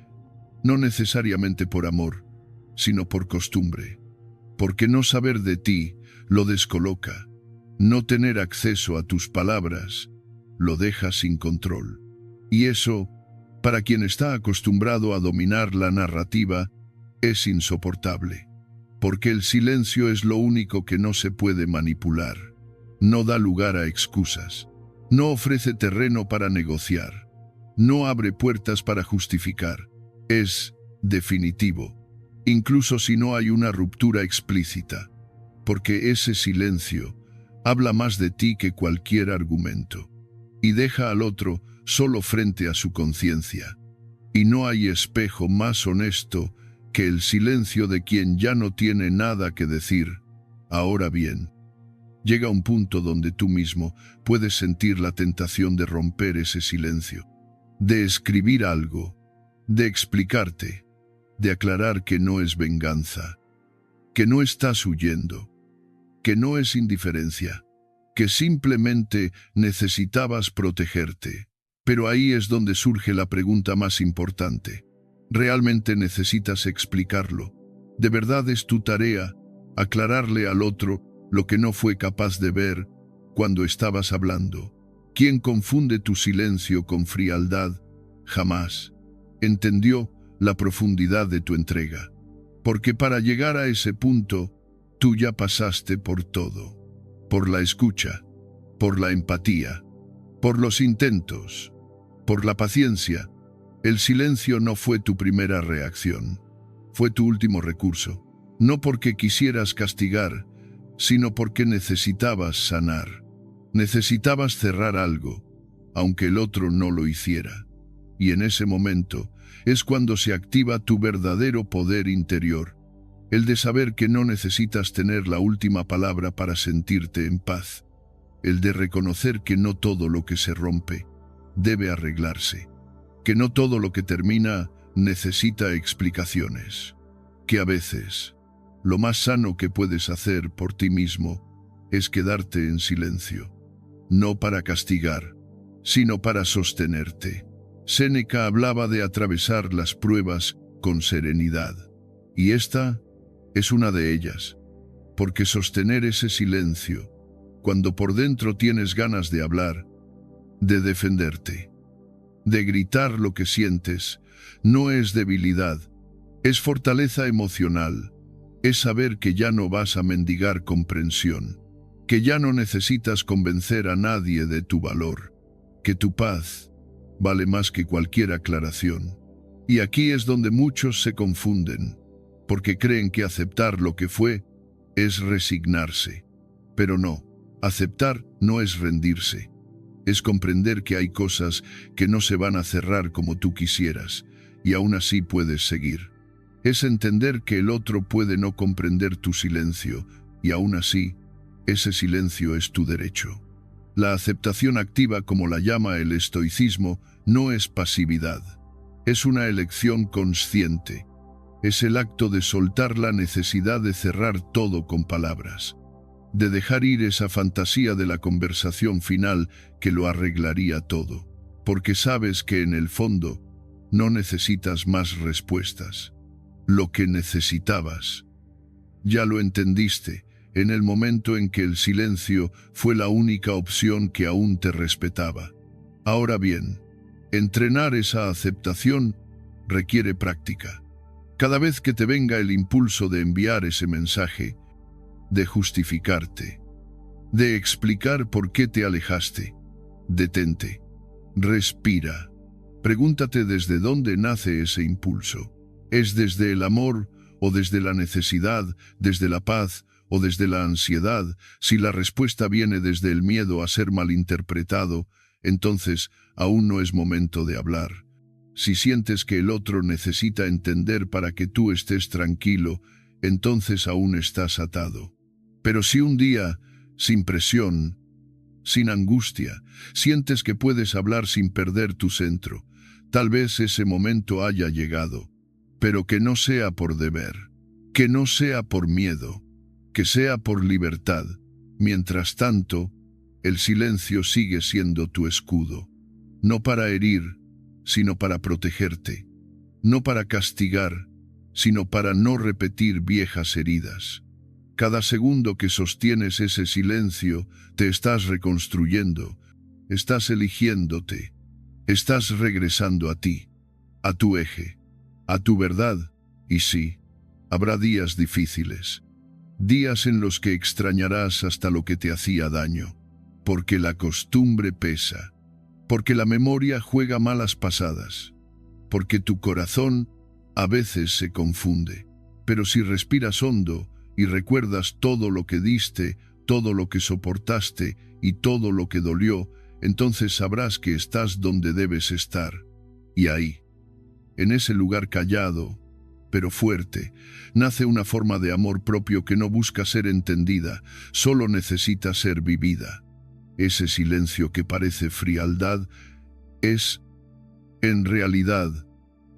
no necesariamente por amor, sino por costumbre. Porque no saber de ti lo descoloca. No tener acceso a tus palabras lo deja sin control. Y eso, para quien está acostumbrado a dominar la narrativa, es insoportable. Porque el silencio es lo único que no se puede manipular. No da lugar a excusas. No ofrece terreno para negociar. No abre puertas para justificar. Es definitivo, incluso si no hay una ruptura explícita. Porque ese silencio habla más de ti que cualquier argumento. y deja al otro solo frente a su conciencia. Y no hay espejo más honesto que el silencio de quien ya no tiene nada que decir. Ahora bien, llega un punto donde tú mismo puedes sentir la tentación de romper ese silencio, de escribir algo, de explicarte, de aclarar que no es venganza, que no estás huyendo, que no es indiferencia, que simplemente necesitabas protegerte. Pero ahí es donde surge la pregunta más importante. ¿Realmente necesitas explicarlo? ¿De verdad es tu tarea aclararle al otro lo que no fue capaz de ver cuando estabas hablando? ¿Quién confunde tu silencio con frialdad? Jamás entendió la profundidad de tu entrega. Porque para llegar a ese punto, tú ya pasaste por todo. Por la escucha, por la empatía, por los intentos, por la paciencia. El silencio no fue tu primera reacción, fue tu último recurso. No porque quisieras castigar, sino porque necesitabas sanar. Necesitabas cerrar algo, aunque el otro no lo hiciera. Y en ese momento es cuando se activa tu verdadero poder interior, el de saber que no necesitas tener la última palabra para sentirte en paz, el de reconocer que no todo lo que se rompe debe arreglarse, que no todo lo que termina necesita explicaciones, que a veces lo más sano que puedes hacer por ti mismo es quedarte en silencio, no para castigar, sino para sostenerte. Séneca hablaba de atravesar las pruebas con serenidad, y esta es una de ellas, porque sostener ese silencio, cuando por dentro tienes ganas de hablar, de defenderte, de gritar lo que sientes, no es debilidad, es fortaleza emocional, es saber que ya no vas a mendigar comprensión, que ya no necesitas convencer a nadie de tu valor, que tu paz vale más que cualquier aclaración. Y aquí es donde muchos se confunden, porque creen que aceptar lo que fue es resignarse. Pero no, aceptar no es rendirse. Es comprender que hay cosas que no se van a cerrar como tú quisieras, y aún así puedes seguir. Es entender que el otro puede no comprender tu silencio, y aún así, ese silencio es tu derecho. La aceptación activa, como la llama el estoicismo, no es pasividad. Es una elección consciente. Es el acto de soltar la necesidad de cerrar todo con palabras, de dejar ir esa fantasía de la conversación final que lo arreglaría todo, porque sabes que en el fondo no necesitas más respuestas. Lo que necesitabas, ya lo entendiste en el momento en que el silencio fue la única opción que aún te respetaba. Ahora bien, entrenar esa aceptación requiere práctica. Cada vez que te venga el impulso de enviar ese mensaje, de justificarte, de explicar por qué te alejaste, detente, respira, pregúntate desde dónde nace ese impulso. ¿Es desde el amor o desde la necesidad, desde la paz o desde la ansiedad? Si la respuesta viene desde el miedo a ser malinterpretado, entonces aún no es momento de hablar. Si sientes que el otro necesita entender para que tú estés tranquilo, entonces aún estás atado. Pero si un día, sin presión, sin angustia, sientes que puedes hablar sin perder tu centro, tal vez ese momento haya llegado, pero que no sea por deber, que no sea por miedo, que sea por libertad. Mientras tanto, el silencio sigue siendo tu escudo, no para herir, sino para protegerte, no para castigar, sino para no repetir viejas heridas. Cada segundo que sostienes ese silencio, te estás reconstruyendo, estás eligiéndote, estás regresando a ti, a tu eje, a tu verdad. Y sí, habrá días difíciles, días en los que extrañarás hasta lo que te hacía daño, porque la costumbre pesa, porque la memoria juega malas pasadas, porque tu corazón a veces se confunde. Pero si respiras hondo y recuerdas todo lo que diste, todo lo que soportaste y todo lo que dolió, entonces sabrás que estás donde debes estar. Y ahí, en ese lugar callado, pero fuerte, nace una forma de amor propio que no busca ser entendida, solo necesita ser vivida. Ese silencio que parece frialdad es, en realidad,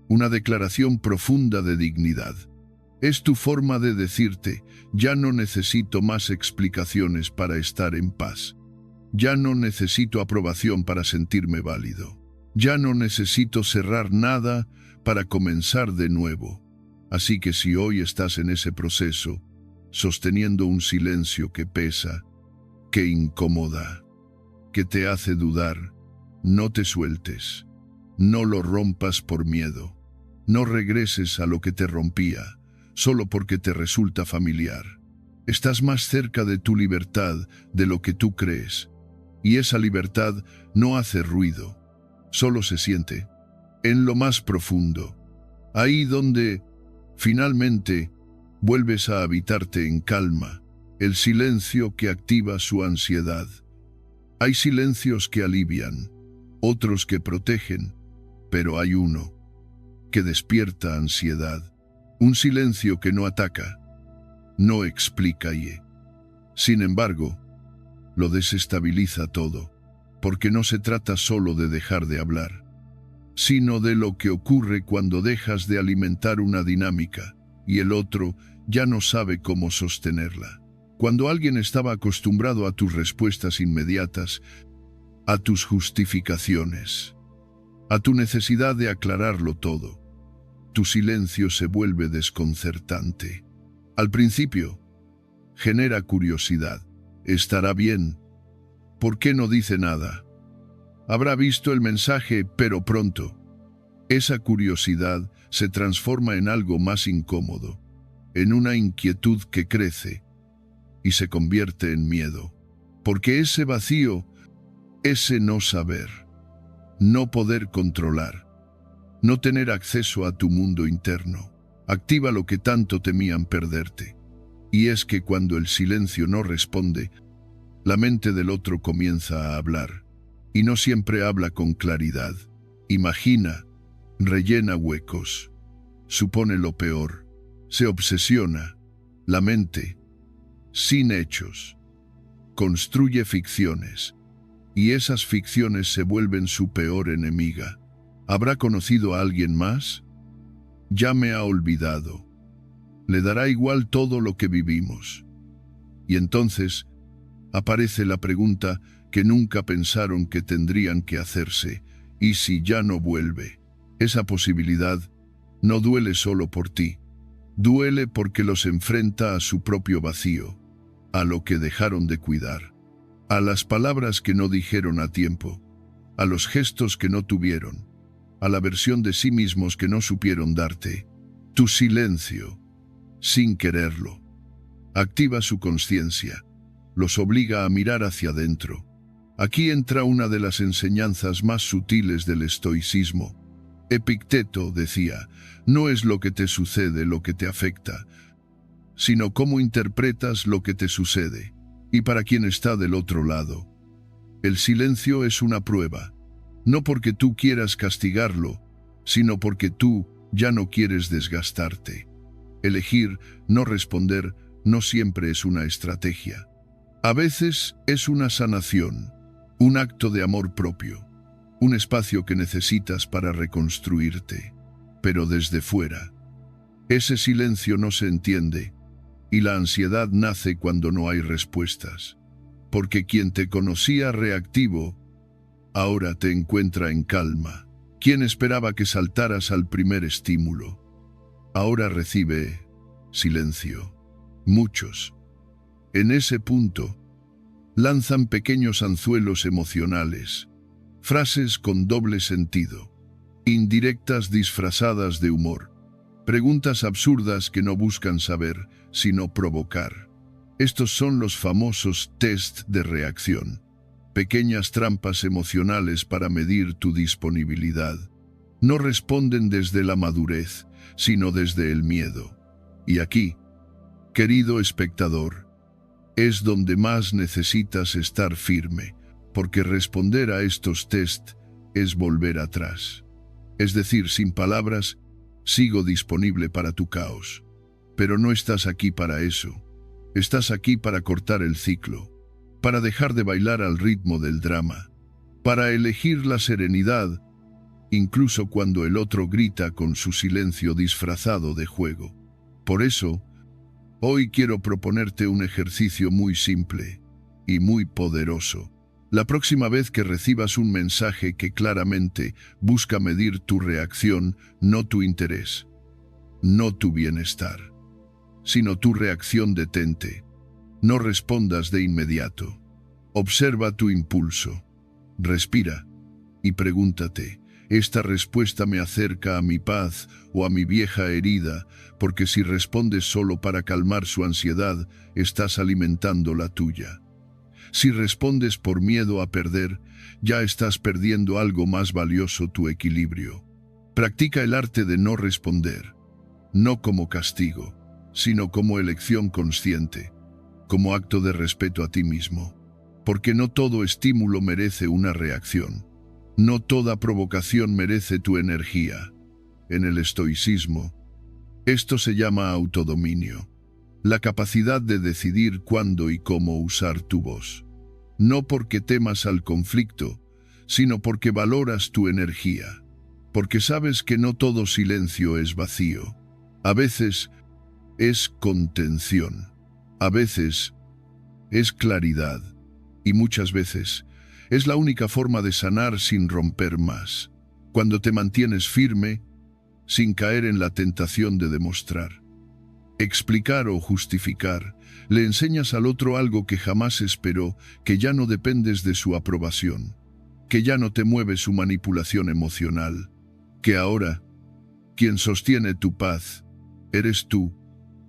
una declaración profunda de dignidad. Es tu forma de decirte, ya no necesito más explicaciones para estar en paz. Ya no necesito aprobación para sentirme válido. Ya no necesito cerrar nada para comenzar de nuevo. Así que si hoy estás en ese proceso, sosteniendo un silencio que pesa, que incomoda, que te hace dudar, no te sueltes, no lo rompas por miedo, no regreses a lo que te rompía, solo porque te resulta familiar. Estás más cerca de tu libertad de lo que tú crees, y esa libertad no hace ruido, solo se siente, en lo más profundo, ahí donde, finalmente, vuelves a habitarte en calma, el silencio que activa su ansiedad. Hay silencios que alivian, otros que protegen, pero hay uno que despierta ansiedad, un silencio que no ataca, no explica y, sin embargo, lo desestabiliza todo, porque no se trata solo de dejar de hablar, sino de lo que ocurre cuando dejas de alimentar una dinámica y el otro ya no sabe cómo sostenerla. Cuando alguien estaba acostumbrado a tus respuestas inmediatas, a tus justificaciones, a tu necesidad de aclararlo todo, tu silencio se vuelve desconcertante. Al principio, genera curiosidad. ¿Estará bien? ¿Por qué no dice nada? Habrá visto el mensaje, pero pronto, esa curiosidad se transforma en algo más incómodo, en una inquietud que crece y se convierte en miedo. Porque ese vacío, ese no saber, no poder controlar, no tener acceso a tu mundo interno, activa lo que tanto temían perderte. Y es que cuando el silencio no responde, la mente del otro comienza a hablar, y no siempre habla con claridad. Imagina, rellena huecos, supone lo peor, se obsesiona, la mente, sin hechos, construye ficciones, y esas ficciones se vuelven su peor enemiga. ¿Habrá conocido a alguien más? Ya me ha olvidado. Le dará igual todo lo que vivimos. Y entonces aparece la pregunta que nunca pensaron que tendrían que hacerse, ¿y si ya no vuelve? Esa posibilidad no duele solo por ti, duele porque los enfrenta a su propio vacío, a lo que dejaron de cuidar, a las palabras que no dijeron a tiempo, a los gestos que no tuvieron, a la versión de sí mismos que no supieron darte. Tu silencio, sin quererlo, activa su conciencia, los obliga a mirar hacia adentro. Aquí entra una de las enseñanzas más sutiles del estoicismo. Epicteto decía, no es lo que te sucede lo que te afecta, sino cómo interpretas lo que te sucede, y para quien está del otro lado. El silencio es una prueba, no porque tú quieras castigarlo, sino porque tú ya no quieres desgastarte. Elegir no responder no siempre es una estrategia. A veces es una sanación, un acto de amor propio, un espacio que necesitas para reconstruirte, pero desde fuera. Ese silencio no se entiende, y la ansiedad nace cuando no hay respuestas, porque quien te conocía reactivo, ahora te encuentra en calma. Quien esperaba que saltaras al primer estímulo, ahora recibe silencio. Muchos, en ese punto, lanzan pequeños anzuelos emocionales, frases con doble sentido, indirectas disfrazadas de humor, preguntas absurdas que no buscan saber, sino provocar. Estos son los famosos test de reacción, pequeñas trampas emocionales para medir tu disponibilidad. No responden desde la madurez, sino desde el miedo. Y aquí, querido espectador, es donde más necesitas estar firme, porque responder a estos test es volver atrás. Es decir, sin palabras, sigo disponible para tu caos. Pero no estás aquí para eso. Estás aquí para cortar el ciclo, para dejar de bailar al ritmo del drama, para elegir la serenidad, incluso cuando el otro grita con su silencio disfrazado de juego. Por eso, hoy quiero proponerte un ejercicio muy simple y muy poderoso. La próxima vez que recibas un mensaje que claramente busca medir tu reacción, no tu interés, no tu bienestar, sino tu reacción, detente. No respondas de inmediato. Observa tu impulso. Respira y pregúntate, ¿esta respuesta me acerca a mi paz o a mi vieja herida? Porque si respondes solo para calmar su ansiedad, estás alimentando la tuya. Si respondes por miedo a perder, ya estás perdiendo algo más valioso, tu equilibrio. Practica el arte de no responder, no como castigo, sino como elección consciente, como acto de respeto a ti mismo. Porque no todo estímulo merece una reacción. No toda provocación merece tu energía. En el estoicismo, esto se llama autodominio, la capacidad de decidir cuándo y cómo usar tu voz. No porque temas al conflicto, sino porque valoras tu energía, porque sabes que no todo silencio es vacío. A veces es contención, a veces es claridad, y muchas veces es la única forma de sanar sin romper más, cuando te mantienes firme, sin caer en la tentación de demostrar, explicar o justificar. Le enseñas al otro algo que jamás esperó, que ya no dependes de su aprobación, que ya no te mueve su manipulación emocional, que ahora, quien sostiene tu paz, eres tú,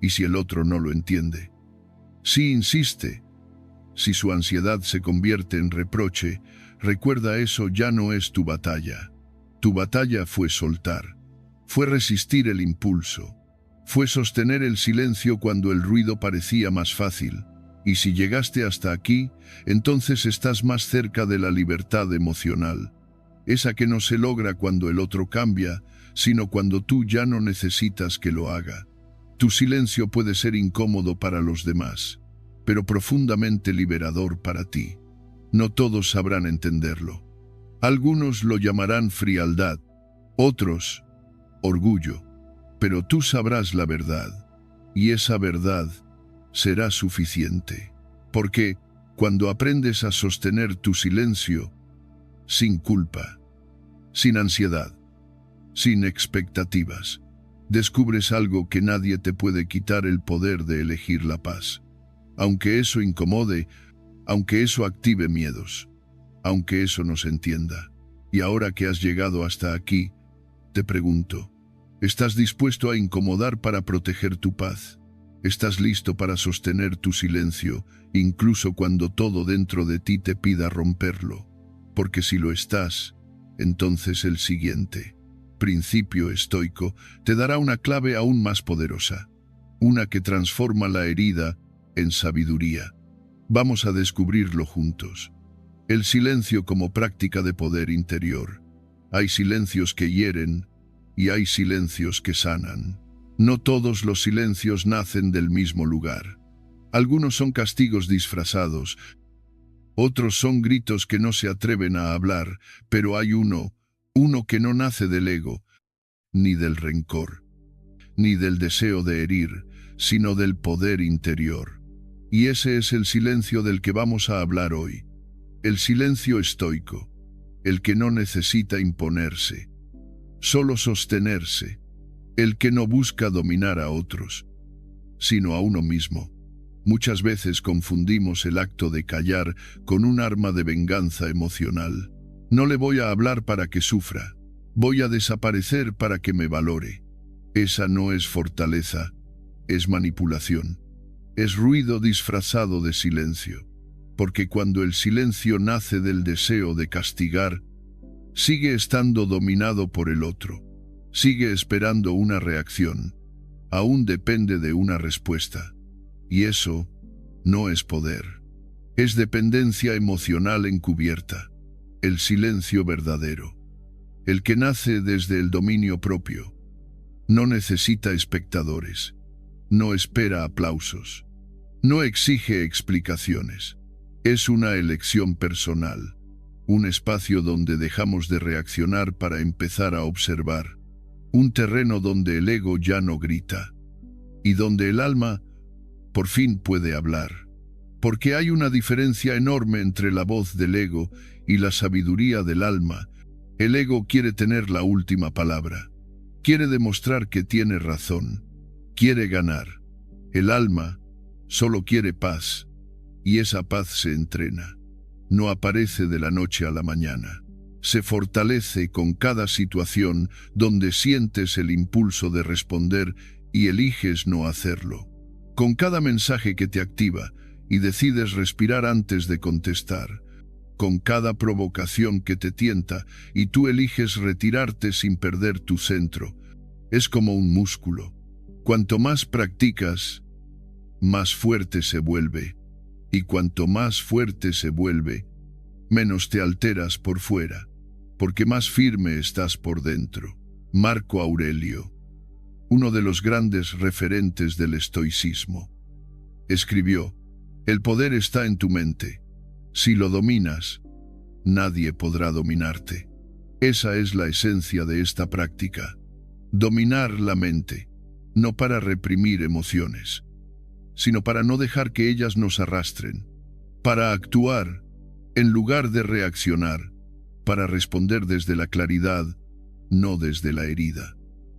y si el otro no lo entiende, si insiste, si su ansiedad se convierte en reproche, recuerda, eso ya no es tu batalla. Tu batalla fue soltar, fue resistir el impulso, fue sostener el silencio cuando el ruido parecía más fácil. Y si llegaste hasta aquí, entonces estás más cerca de la libertad emocional, esa que no se logra cuando el otro cambia, sino cuando tú ya no necesitas que lo haga. Tu silencio puede ser incómodo para los demás, pero profundamente liberador para ti. No todos sabrán entenderlo. Algunos lo llamarán frialdad, otros orgullo, pero tú sabrás la verdad, y esa verdad será suficiente. Porque cuando aprendes a sostener tu silencio, sin culpa, sin ansiedad, sin expectativas, descubres algo que nadie te puede quitar: el poder de elegir la paz. Aunque eso incomode, aunque eso active miedos, aunque eso no se entienda. Y ahora que has llegado hasta aquí, te pregunto, ¿estás dispuesto a incomodar para proteger tu paz? ¿Estás listo para sostener tu silencio, incluso cuando todo dentro de ti te pida romperlo? Porque si lo estás, entonces el siguiente principio estoico te dará una clave aún más poderosa, una que transforma la herida en sabiduría. Vamos a descubrirlo juntos. El silencio como práctica de poder interior. Hay silencios que hieren y hay silencios que sanan. No todos los silencios nacen del mismo lugar. Algunos son castigos disfrazados, otros son gritos que no se atreven a hablar, pero hay uno que no nace del ego, ni del rencor, ni del deseo de herir, sino del poder interior. Y ese es el silencio del que vamos a hablar hoy. El silencio estoico, el que no necesita imponerse, solo sostenerse, el que no busca dominar a otros, sino a uno mismo. Muchas veces confundimos el acto de callar con un arma de venganza emocional. No le voy a hablar para que sufra, voy a desaparecer para que me valore. Esa no es fortaleza, es manipulación. Es ruido disfrazado de silencio, porque cuando el silencio nace del deseo de castigar, sigue estando dominado por el otro, sigue esperando una reacción, aún depende de una respuesta. Y eso no es poder, Es dependencia emocional encubierta, el silencio verdadero, el que nace desde el dominio propio. No necesita espectadores, no espera aplausos, no exige explicaciones. Es una elección personal, un espacio donde dejamos de reaccionar para empezar a observar, un terreno donde el ego ya no grita, y donde el alma por fin puede hablar. Porque hay una diferencia enorme entre la voz del ego y la sabiduría del alma. El ego quiere tener la última palabra, quiere demostrar que tiene razón, quiere ganar. El alma solo quiere paz, y esa paz se entrena. No aparece de la noche a la mañana. Se fortalece con cada situación donde sientes el impulso de responder y eliges no hacerlo. Con cada mensaje que te activa y decides respirar antes de contestar. Con cada provocación que te tienta y tú eliges retirarte sin perder tu centro. Es como un músculo. Cuanto más practicas, más fuerte se vuelve. Y cuanto más fuerte se vuelve, menos te alteras por fuera, porque más firme estás por dentro. Marco Aurelio, uno de los grandes referentes del estoicismo, escribió: el poder está en tu mente. Si lo dominas, nadie podrá dominarte. Esa es la esencia de esta práctica. Dominar la mente, no para reprimir emociones, sino para no dejar que ellas nos arrastren, para actuar en lugar de reaccionar, para responder desde la claridad, no desde la herida.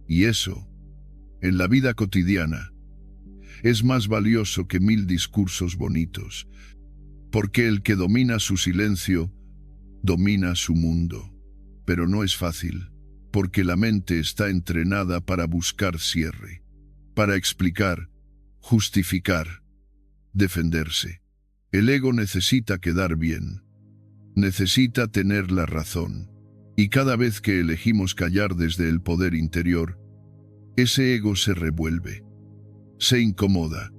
Y eso, en la vida cotidiana, es más valioso que 1000 discursos bonitos, porque el que domina su silencio, domina su mundo. Pero no es fácil, porque la mente está entrenada para buscar cierre, para explicar, justificar, defenderse. El ego necesita quedar bien, necesita tener la razón, y cada vez que elegimos callar desde el poder interior, ese ego se revuelve, se incomoda,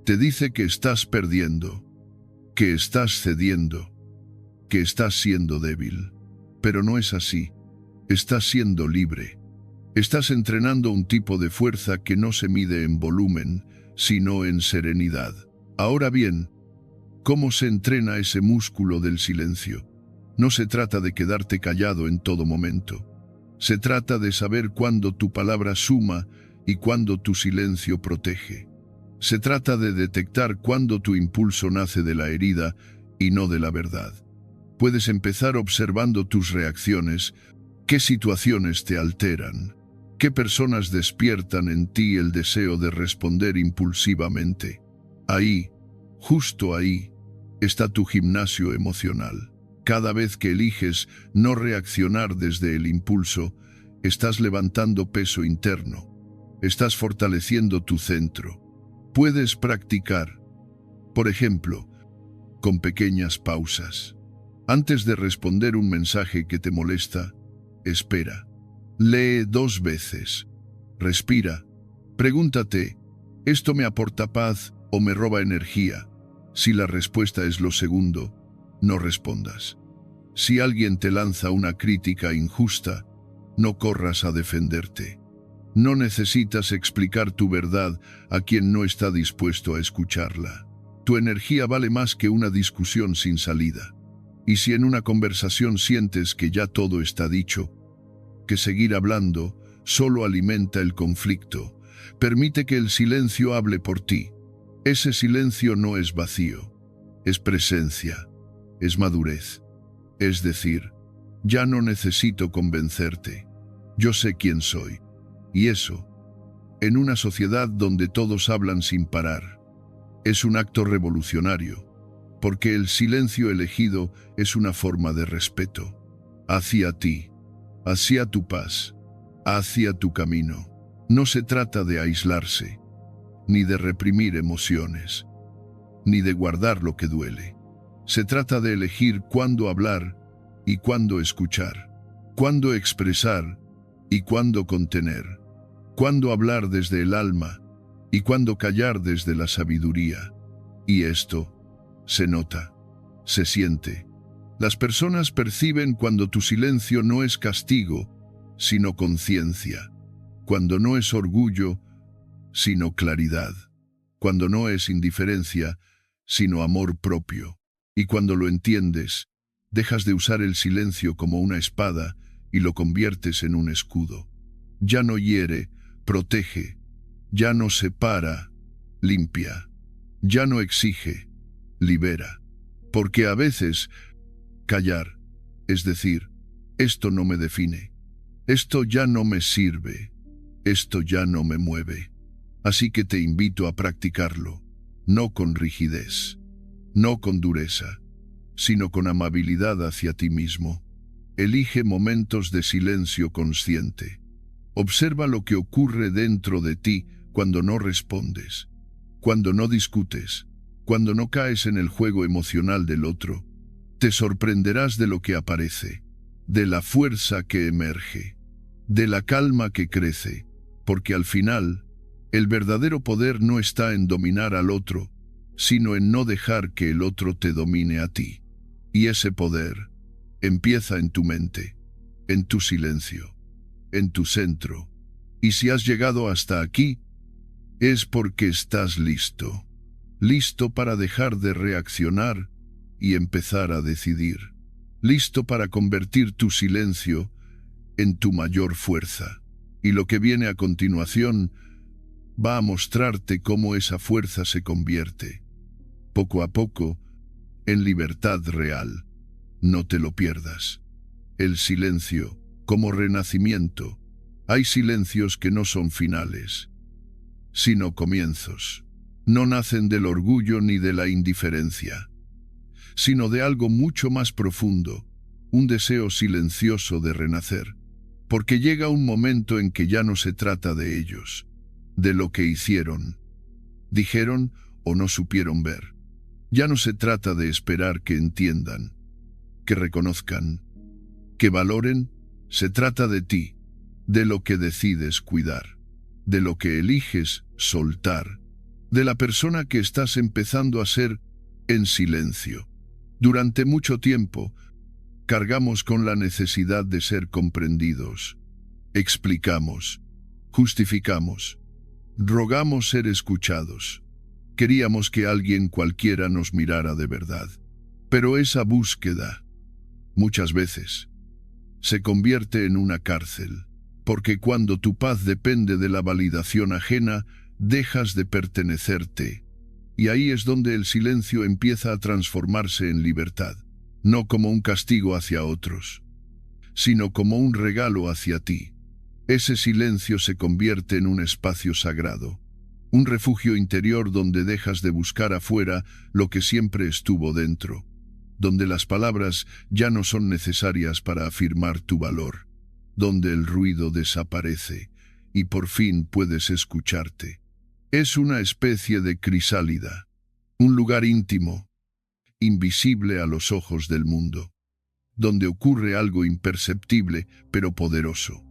te dice que estás perdiendo, que estás cediendo, que estás siendo débil. Pero no es así, estás siendo libre. Estás entrenando un tipo de fuerza que no se mide en volumen, sino en serenidad. Ahora bien, ¿cómo se entrena ese músculo del silencio? No se trata de quedarte callado en todo momento. Se trata de saber cuándo tu palabra suma y cuándo tu silencio protege. Se trata de detectar cuándo tu impulso nace de la herida y no de la verdad. Puedes empezar observando tus reacciones, qué situaciones te alteran, qué personas despiertan en ti el deseo de responder impulsivamente. Ahí, justo ahí, está tu gimnasio emocional. Cada vez que eliges no reaccionar desde el impulso, estás levantando peso interno, estás fortaleciendo tu centro. Puedes practicar, por ejemplo, con pequeñas pausas. Antes de responder un mensaje que te molesta, espera. Lee 2 veces. Respira. Pregúntate, ¿esto me aporta paz o me roba energía? Si la respuesta es lo segundo, no respondas. Si alguien te lanza una crítica injusta, no corras a defenderte. No necesitas explicar tu verdad a quien no está dispuesto a escucharla. Tu energía vale más que una discusión sin salida. Y si en una conversación sientes que ya todo está dicho, que seguir hablando solo alimenta el conflicto, permite que el silencio hable por ti. Ese silencio no es vacío, es presencia, es madurez. Es decir, ya no necesito convencerte, yo sé quién soy. Y eso, en una sociedad donde todos hablan sin parar, es un acto revolucionario, porque el silencio elegido es una forma de respeto hacia ti, hacia tu paz, hacia tu camino. No se trata de aislarse, ni de reprimir emociones, ni de guardar lo que duele. Se trata de elegir cuándo hablar y cuándo escuchar, cuándo expresar y cuándo contener, cuándo hablar desde el alma y cuándo callar desde la sabiduría. Y esto se nota. se siente. Las personas perciben cuando tu silencio no es castigo, sino conciencia. Cuando no es orgullo, sino claridad. Cuando no es indiferencia, sino amor propio. Y cuando lo entiendes, dejas de usar el silencio como una espada y lo conviertes en un escudo. Ya no hiere, protege. Ya no separa, limpia. Ya no exige, libera. Porque a veces, callar, es decir, esto no me define, esto ya no me sirve, esto ya no me mueve. Así que te invito a practicarlo, no con rigidez, no con dureza, sino con amabilidad hacia ti mismo. Elige momentos de silencio consciente. Observa lo que ocurre dentro de ti cuando no respondes, cuando no discutes, cuando no caes en el juego emocional del otro. Te sorprenderás de lo que aparece, de la fuerza que emerge, de la calma que crece, porque al final, el verdadero poder no está en dominar al otro, sino en no dejar que el otro te domine a ti. Y ese poder empieza en tu mente, en tu silencio, en tu centro. Y si has llegado hasta aquí, es porque estás listo. Listo para dejar de reaccionar y empezar a decidir. Listo para convertir tu silencio en tu mayor fuerza. Y lo que viene a continuación va a mostrarte cómo esa fuerza se convierte, poco a poco, en libertad real. No te lo pierdas. El silencio, como renacimiento. Hay silencios que no son finales, sino comienzos. No nacen del orgullo ni de la indiferencia, sino de algo mucho más profundo, un deseo silencioso de renacer. Porque llega un momento en que ya no se trata de ellos, de lo que hicieron, dijeron o no supieron ver. Ya no se trata de esperar que entiendan, que reconozcan, que valoren. Se trata de ti, de lo que decides cuidar, de lo que eliges soltar, de la persona que estás empezando a ser en silencio. Durante mucho tiempo, cargamos con la necesidad de ser comprendidos. Explicamos, justificamos, rogamos ser escuchados. Queríamos que alguien cualquiera nos mirara de verdad. Pero esa búsqueda, muchas veces, se convierte en una cárcel, porque cuando tu paz depende de la validación ajena, dejas de pertenecerte. Y ahí es donde el silencio empieza a transformarse en libertad, no como un castigo hacia otros, sino como un regalo hacia ti. Ese silencio se convierte en un espacio sagrado, un refugio interior donde dejas de buscar afuera lo que siempre estuvo dentro, donde las palabras ya no son necesarias para afirmar tu valor, donde el ruido desaparece y por fin puedes escucharte. Es una especie de crisálida, un lugar íntimo, invisible a los ojos del mundo, donde ocurre algo imperceptible pero poderoso.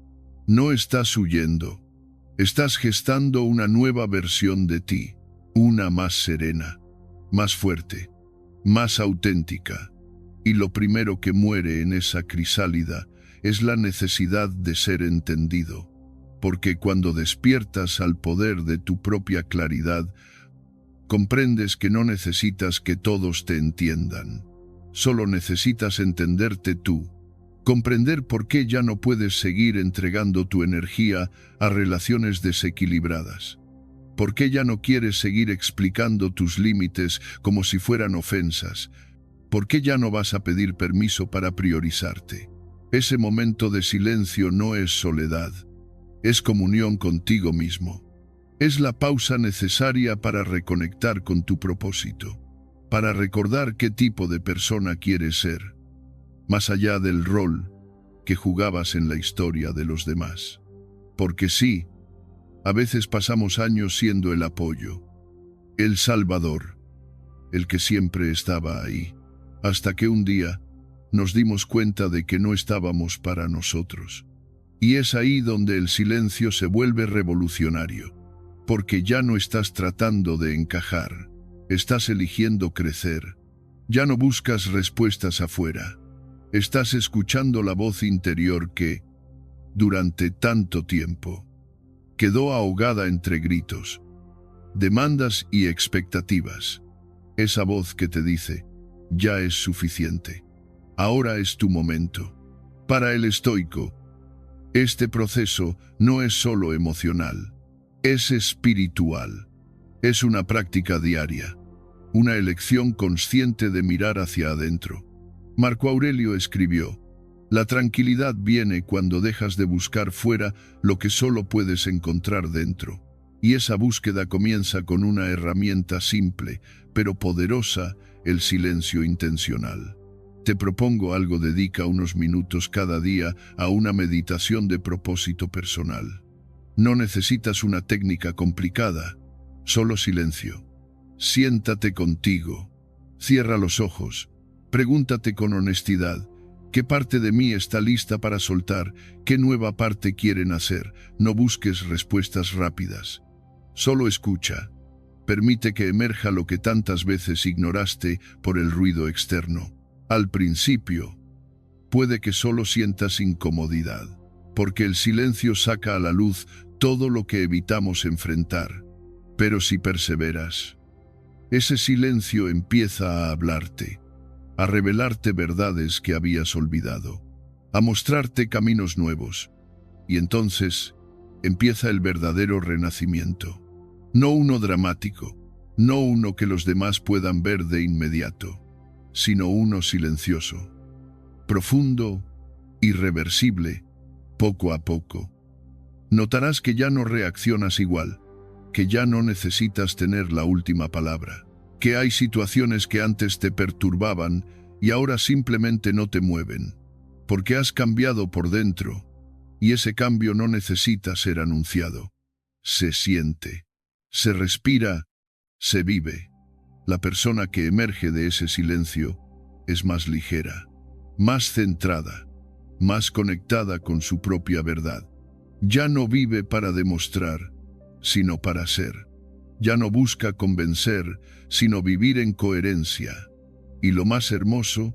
No estás huyendo, estás gestando una nueva versión de ti, una más serena, más fuerte, más auténtica. Y lo primero que muere en esa crisálida es la necesidad de ser entendido, porque cuando despiertas al poder de tu propia claridad, comprendes que no necesitas que todos te entiendan. Solo necesitas entenderte tú, comprender por qué ya no puedes seguir entregando tu energía a relaciones desequilibradas, por qué ya no quieres seguir explicando tus límites como si fueran ofensas, por qué ya no vas a pedir permiso para priorizarte. Ese momento de silencio no es soledad, es comunión contigo mismo. Es la pausa necesaria para reconectar con tu propósito, para recordar qué tipo de persona quieres ser, más allá del rol que jugabas en la historia de los demás. Porque sí, a veces pasamos años siendo el apoyo, el salvador, el que siempre estaba ahí, hasta que un día nos dimos cuenta de que no estábamos para nosotros. Y es ahí donde el silencio se vuelve revolucionario, porque ya no estás tratando de encajar, estás eligiendo crecer, Ya no buscas respuestas afuera. Estás escuchando la voz interior que, durante tanto tiempo, quedó ahogada entre gritos, demandas y expectativas. Esa voz que te dice, ya es suficiente. Ahora es tu momento. Para el estoico, este proceso no es solo emocional, es espiritual. Es una práctica diaria, una elección consciente de mirar hacia adentro. Marco Aurelio escribió, la tranquilidad viene cuando dejas de buscar fuera lo que solo puedes encontrar dentro. Y esa búsqueda comienza con una herramienta simple, pero poderosa, el silencio intencional. Te propongo algo, dedica unos minutos cada día a una meditación de propósito personal. No necesitas una técnica complicada, solo silencio. Siéntate contigo, cierra los ojos, pregúntate con honestidad, ¿qué parte de mí está lista para soltar? ¿Qué nueva parte quiere nacer? No busques respuestas rápidas. Solo escucha. Permite que emerja lo que tantas veces ignoraste por el ruido externo. Al principio, puede que solo sientas incomodidad, porque el silencio saca a la luz todo lo que evitamos enfrentar. Pero si perseveras, ese silencio empieza a hablarte, a revelarte verdades que habías olvidado, a mostrarte caminos nuevos. Y entonces empieza el verdadero renacimiento. No uno dramático, no uno que los demás puedan ver de inmediato, sino uno silencioso, profundo, irreversible, poco a poco. Notarás que ya no reaccionas igual, que ya no necesitas tener la última palabra, que hay situaciones que antes te perturbaban y ahora simplemente no te mueven, porque has cambiado por dentro, y ese cambio no necesita ser anunciado. Se siente, se respira, se vive. La persona que emerge de ese silencio es más ligera, más centrada, más conectada con su propia verdad. Ya no vive para demostrar, sino para ser. Ya no busca convencer, sino vivir en coherencia. Y lo más hermoso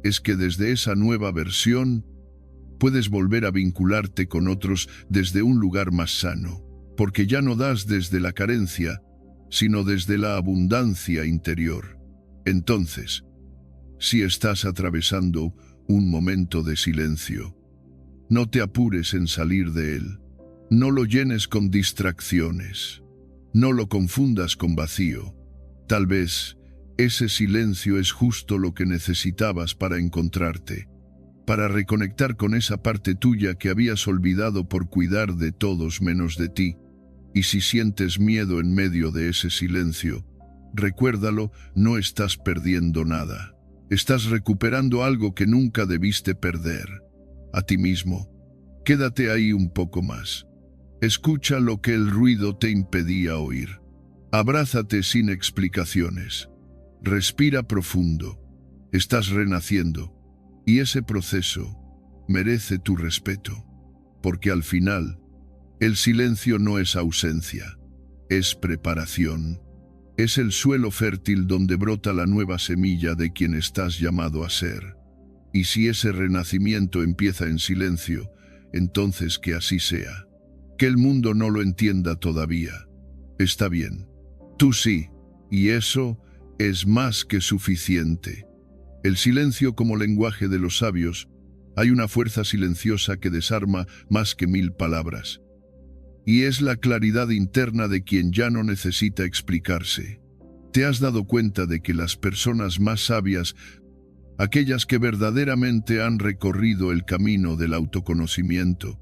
es que desde esa nueva versión puedes volver a vincularte con otros desde un lugar más sano, porque ya no das desde la carencia, sino desde la abundancia interior. Entonces, si estás atravesando un momento de silencio, no te apures en salir de él. No lo llenes con distracciones. No lo confundas con vacío. Tal vez ese silencio es justo lo que necesitabas para encontrarte, para reconectar con esa parte tuya que habías olvidado por cuidar de todos menos de ti. Y si sientes miedo en medio de ese silencio, recuérdalo, no estás perdiendo nada. Estás recuperando algo que nunca debiste perder, a ti mismo. Quédate ahí un poco más. Escucha lo que el ruido te impedía oír. Abrázate sin explicaciones. Respira profundo. Estás renaciendo, y ese proceso merece tu respeto, porque al final, el silencio no es ausencia, es preparación. Es el suelo fértil donde brota la nueva semilla de quien estás llamado a ser. Y si ese renacimiento empieza en silencio, entonces que así sea. Que el mundo no lo entienda todavía. Está bien. Tú sí, y eso es más que suficiente. El silencio como lenguaje de los sabios, hay una fuerza silenciosa que desarma más que 1000 palabras. Y es la claridad interna de quien ya no necesita explicarse. ¿Te has dado cuenta de que las personas más sabias, aquellas que verdaderamente han recorrido el camino del autoconocimiento,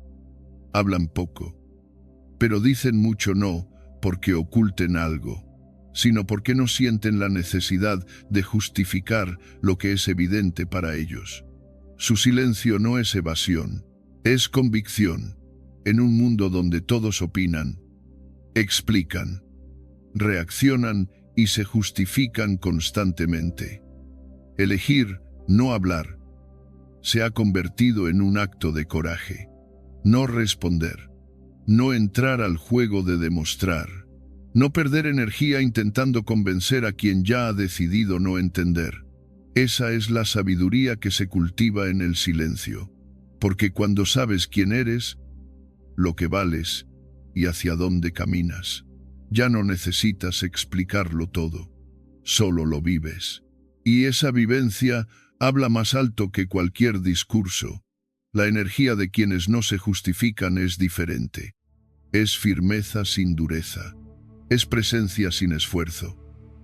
hablan poco, pero dicen mucho no porque oculten algo, sino porque no sienten la necesidad de justificar lo que es evidente para ellos? Su silencio no es evasión, es convicción. En un mundo donde todos opinan, explican, reaccionan y se justifican constantemente, elegir no hablar se ha convertido en un acto de coraje. No responder, no entrar al juego de demostrar, no perder energía intentando convencer a quien ya ha decidido no entender. Esa es la sabiduría que se cultiva en el silencio, porque cuando sabes quién eres, lo que vales y hacia dónde caminas, ya no necesitas explicarlo todo, solo lo vives. Y esa vivencia habla más alto que cualquier discurso. La energía de quienes no se justifican es diferente. Es firmeza sin dureza. Es presencia sin esfuerzo.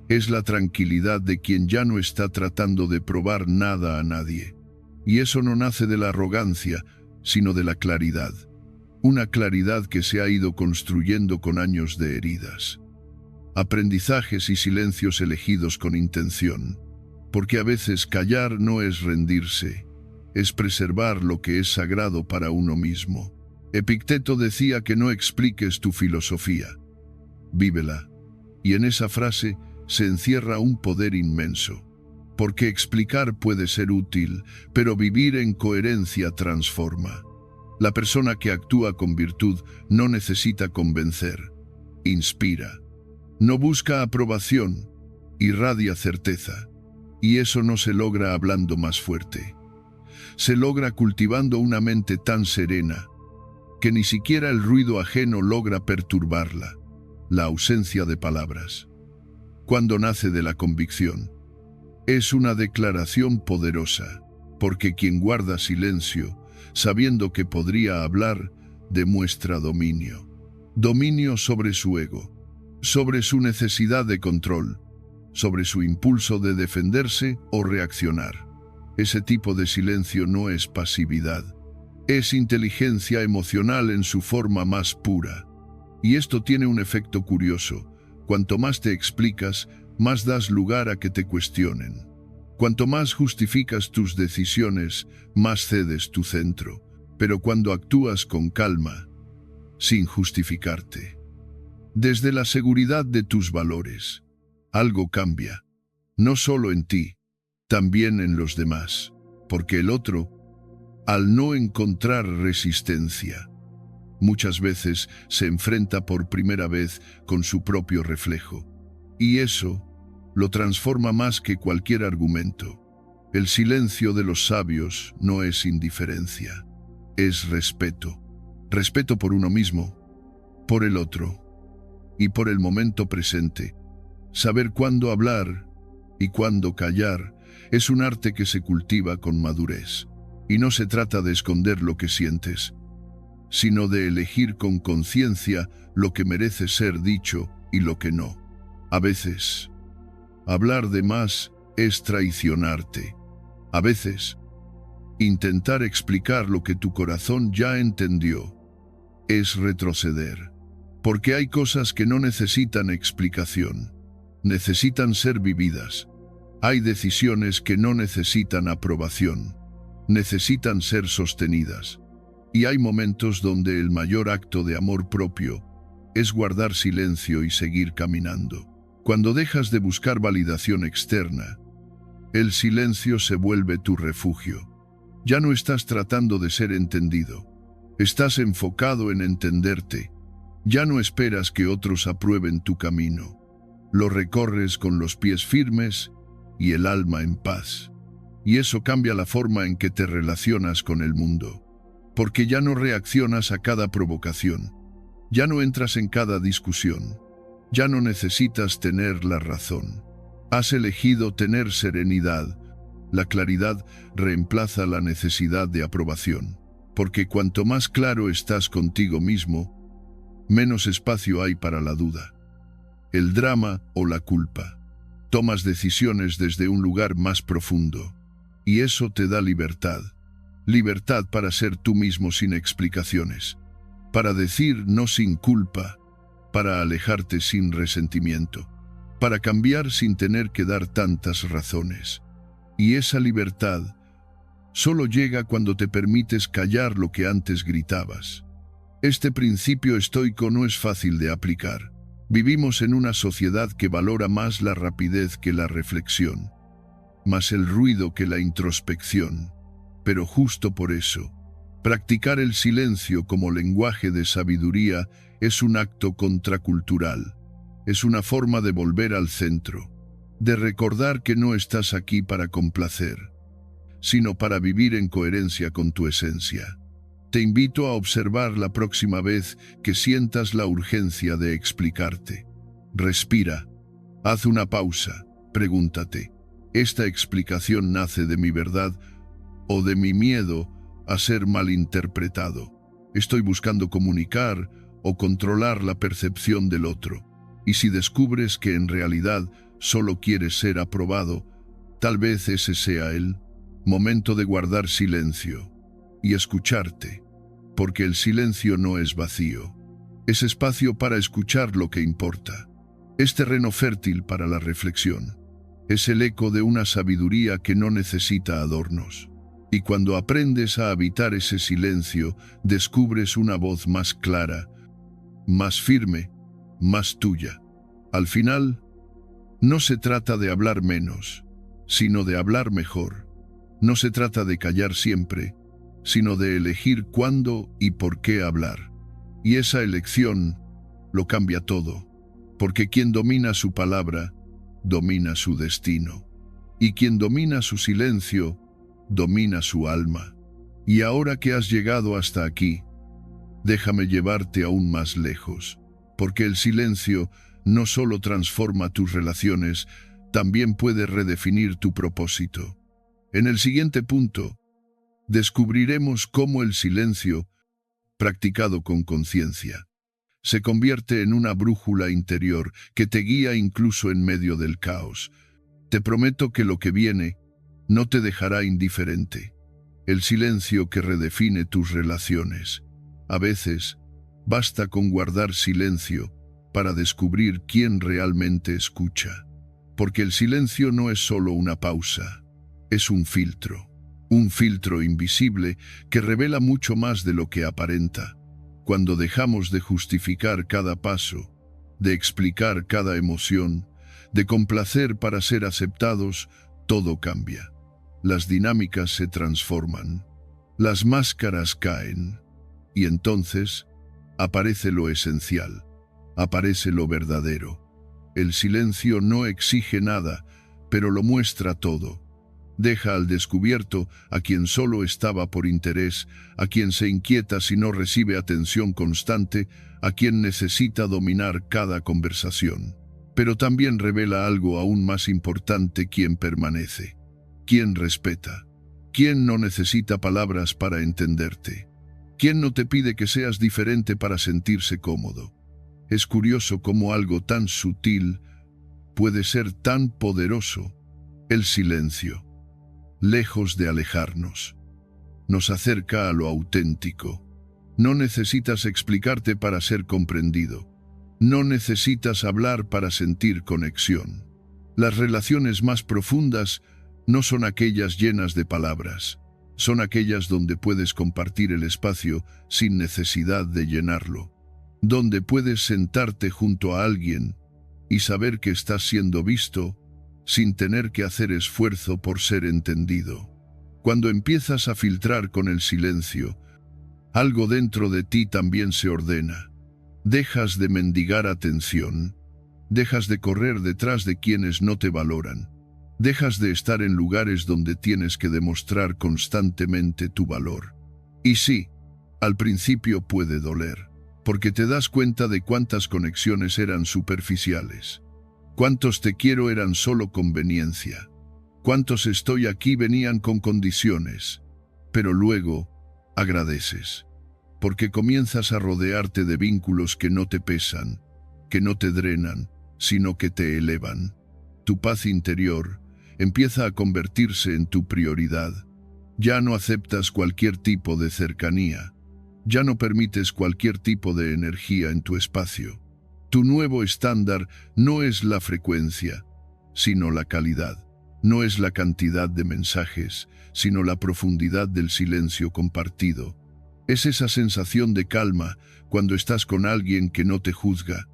Es la tranquilidad de quien ya no está tratando de probar nada a nadie. Y eso no nace de la arrogancia, sino de la claridad. Una claridad que se ha ido construyendo con años de heridas, aprendizajes y silencios elegidos con intención. Porque a veces callar no es rendirse, es preservar lo que es sagrado para uno mismo. Epicteto decía que no expliques tu filosofía, vívela. Y en esa frase se encierra un poder inmenso. Porque explicar puede ser útil, pero vivir en coherencia transforma. La persona que actúa con virtud no necesita convencer, inspira. No busca aprobación, irradia certeza. Y eso no se logra hablando más fuerte. Se logra cultivando una mente tan serena que ni siquiera el ruido ajeno logra perturbarla, la ausencia de palabras. Cuando nace de la convicción, es una declaración poderosa, porque quien guarda silencio, sabiendo que podría hablar, demuestra dominio. Dominio sobre su ego, sobre su necesidad de control, sobre su impulso de defenderse o reaccionar. Ese tipo de silencio no es pasividad, es inteligencia emocional en su forma más pura. Y esto tiene un efecto curioso. Cuanto más te explicas, más das lugar a que te cuestionen. Cuanto más justificas tus decisiones, más cedes tu centro. Pero cuando actúas con calma, sin justificarte, desde la seguridad de tus valores, algo cambia, no solo en ti, también en los demás, porque el otro, al no encontrar resistencia, muchas veces se enfrenta por primera vez con su propio reflejo, y eso lo transforma más que cualquier argumento. El silencio de los sabios no es indiferencia, es respeto. Respeto por uno mismo, por el otro, y por el momento presente. Saber cuándo hablar y cuándo callar es un arte que se cultiva con madurez. Y no se trata de esconder lo que sientes, sino de elegir con conciencia lo que merece ser dicho y lo que no. A veces, hablar de más es traicionarte. A veces, intentar explicar lo que tu corazón ya entendió es retroceder. Porque hay cosas que no necesitan explicación, necesitan ser vividas. Hay decisiones que no necesitan aprobación, necesitan ser sostenidas. Y hay momentos donde el mayor acto de amor propio es guardar silencio y seguir caminando. Cuando dejas de buscar validación externa, el silencio se vuelve tu refugio. Ya no estás tratando de ser entendido, estás enfocado en entenderte. Ya no esperas que otros aprueben tu camino. Lo recorres con los pies firmes y el alma en paz. Y eso cambia la forma en que te relacionas con el mundo. Porque ya no reaccionas a cada provocación. Ya no entras en cada discusión. Ya no necesitas tener la razón. Has elegido tener serenidad. La claridad reemplaza la necesidad de aprobación. Porque cuanto más claro estás contigo mismo, menos espacio hay para la duda, el drama o la culpa. Tomas decisiones desde un lugar más profundo. Y eso te da libertad. Libertad para ser tú mismo sin explicaciones. Para decir no sin culpa. Para alejarte sin resentimiento. Para cambiar sin tener que dar tantas razones. Y esa libertad solo llega cuando te permites callar lo que antes gritabas. Este principio estoico no es fácil de aplicar. Vivimos en una sociedad que valora más la rapidez que la reflexión, más el ruido que la introspección. Pero justo por eso, practicar el silencio como lenguaje de sabiduría es un acto contracultural. Es una forma de volver al centro, de recordar que no estás aquí para complacer, sino para vivir en coherencia con tu esencia. Te invito a observar la próxima vez que sientas la urgencia de explicarte. Respira, haz una pausa, pregúntate, ¿esta explicación nace de mi verdad o de mi miedo a ser malinterpretado? ¿Estoy buscando comunicar o controlar la percepción del otro? Y si descubres que en realidad solo quieres ser aprobado, tal vez ese sea el momento de guardar silencio y escucharte, porque el silencio no es vacío, es espacio para escuchar lo que importa. Es terreno fértil para la reflexión. Es el eco de una sabiduría que no necesita adornos. Y cuando aprendes a habitar ese silencio, descubres una voz más clara, más firme, más tuya. Al final, no se trata de hablar menos, sino de hablar mejor. No se trata de callar siempre, sino de elegir cuándo y por qué hablar. Y esa elección lo cambia todo, porque quien domina su palabra, domina su destino. Y quien domina su silencio, domina su alma. Y ahora que has llegado hasta aquí, déjame llevarte aún más lejos, porque el silencio no solo transforma tus relaciones, también puede redefinir tu propósito. En el siguiente punto, descubriremos cómo el silencio, practicado con conciencia, se convierte en una brújula interior que te guía incluso en medio del caos. Te prometo que lo que viene no te dejará indiferente. El silencio que redefine tus relaciones. A veces, basta con guardar silencio para descubrir quién realmente escucha. Porque el silencio no es solo una pausa, es un filtro invisible que revela mucho más de lo que aparenta. Cuando dejamos de justificar cada paso, de explicar cada emoción, de complacer para ser aceptados, todo cambia. Las dinámicas se transforman, las máscaras caen, y entonces aparece lo esencial, aparece lo verdadero. El silencio no exige nada, pero lo muestra todo. Deja al descubierto a quien solo estaba por interés, a quien se inquieta si no recibe atención constante, a quien necesita dominar cada conversación. Pero también revela algo aún más importante: quien permanece, quien respeta, quien no necesita palabras para entenderte, quien no te pide que seas diferente para sentirse cómodo. Es curioso cómo algo tan sutil puede ser tan poderoso. El silencio, lejos de alejarnos, nos acerca a lo auténtico. No necesitas explicarte para ser comprendido. No necesitas hablar para sentir conexión. Las relaciones más profundas no son aquellas llenas de palabras, son aquellas donde puedes compartir el espacio sin necesidad de llenarlo, donde puedes sentarte junto a alguien y saber que estás siendo visto sin tener que hacer esfuerzo por ser entendido. Cuando empiezas a filtrar con el silencio, algo dentro de ti también se ordena. Dejas de mendigar atención, dejas de correr detrás de quienes no te valoran, dejas de estar en lugares donde tienes que demostrar constantemente tu valor. Y sí, al principio puede doler, porque te das cuenta de cuántas conexiones eran superficiales, cuántos te quiero eran solo conveniencia, cuántos estoy aquí venían con condiciones, pero luego agradeces, porque comienzas a rodearte de vínculos que no te pesan, que no te drenan, sino que te elevan. Tu paz interior empieza a convertirse en tu prioridad. Ya no aceptas cualquier tipo de cercanía, ya no permites cualquier tipo de energía en tu espacio. Tu nuevo estándar no es la frecuencia, sino la calidad. No es la cantidad de mensajes, sino la profundidad del silencio compartido. Es esa sensación de calma cuando estás con alguien que no te juzga,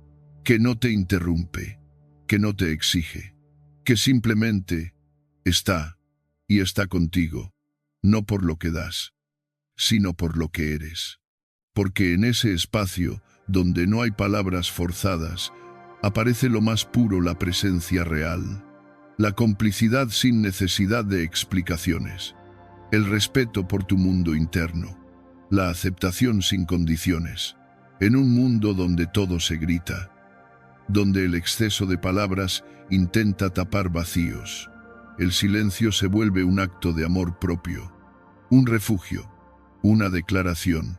que no te interrumpe, que no te exige, que simplemente está y está contigo, no por lo que das, sino por lo que eres. Porque en ese espacio, donde no hay palabras forzadas, aparece lo más puro, la presencia real. la complicidad sin necesidad de explicaciones, el respeto por tu mundo interno, la aceptación sin condiciones, en un mundo donde todo se grita, donde el exceso de palabras intenta tapar vacíos. El silencio se vuelve un acto de amor propio, un refugio, una declaración,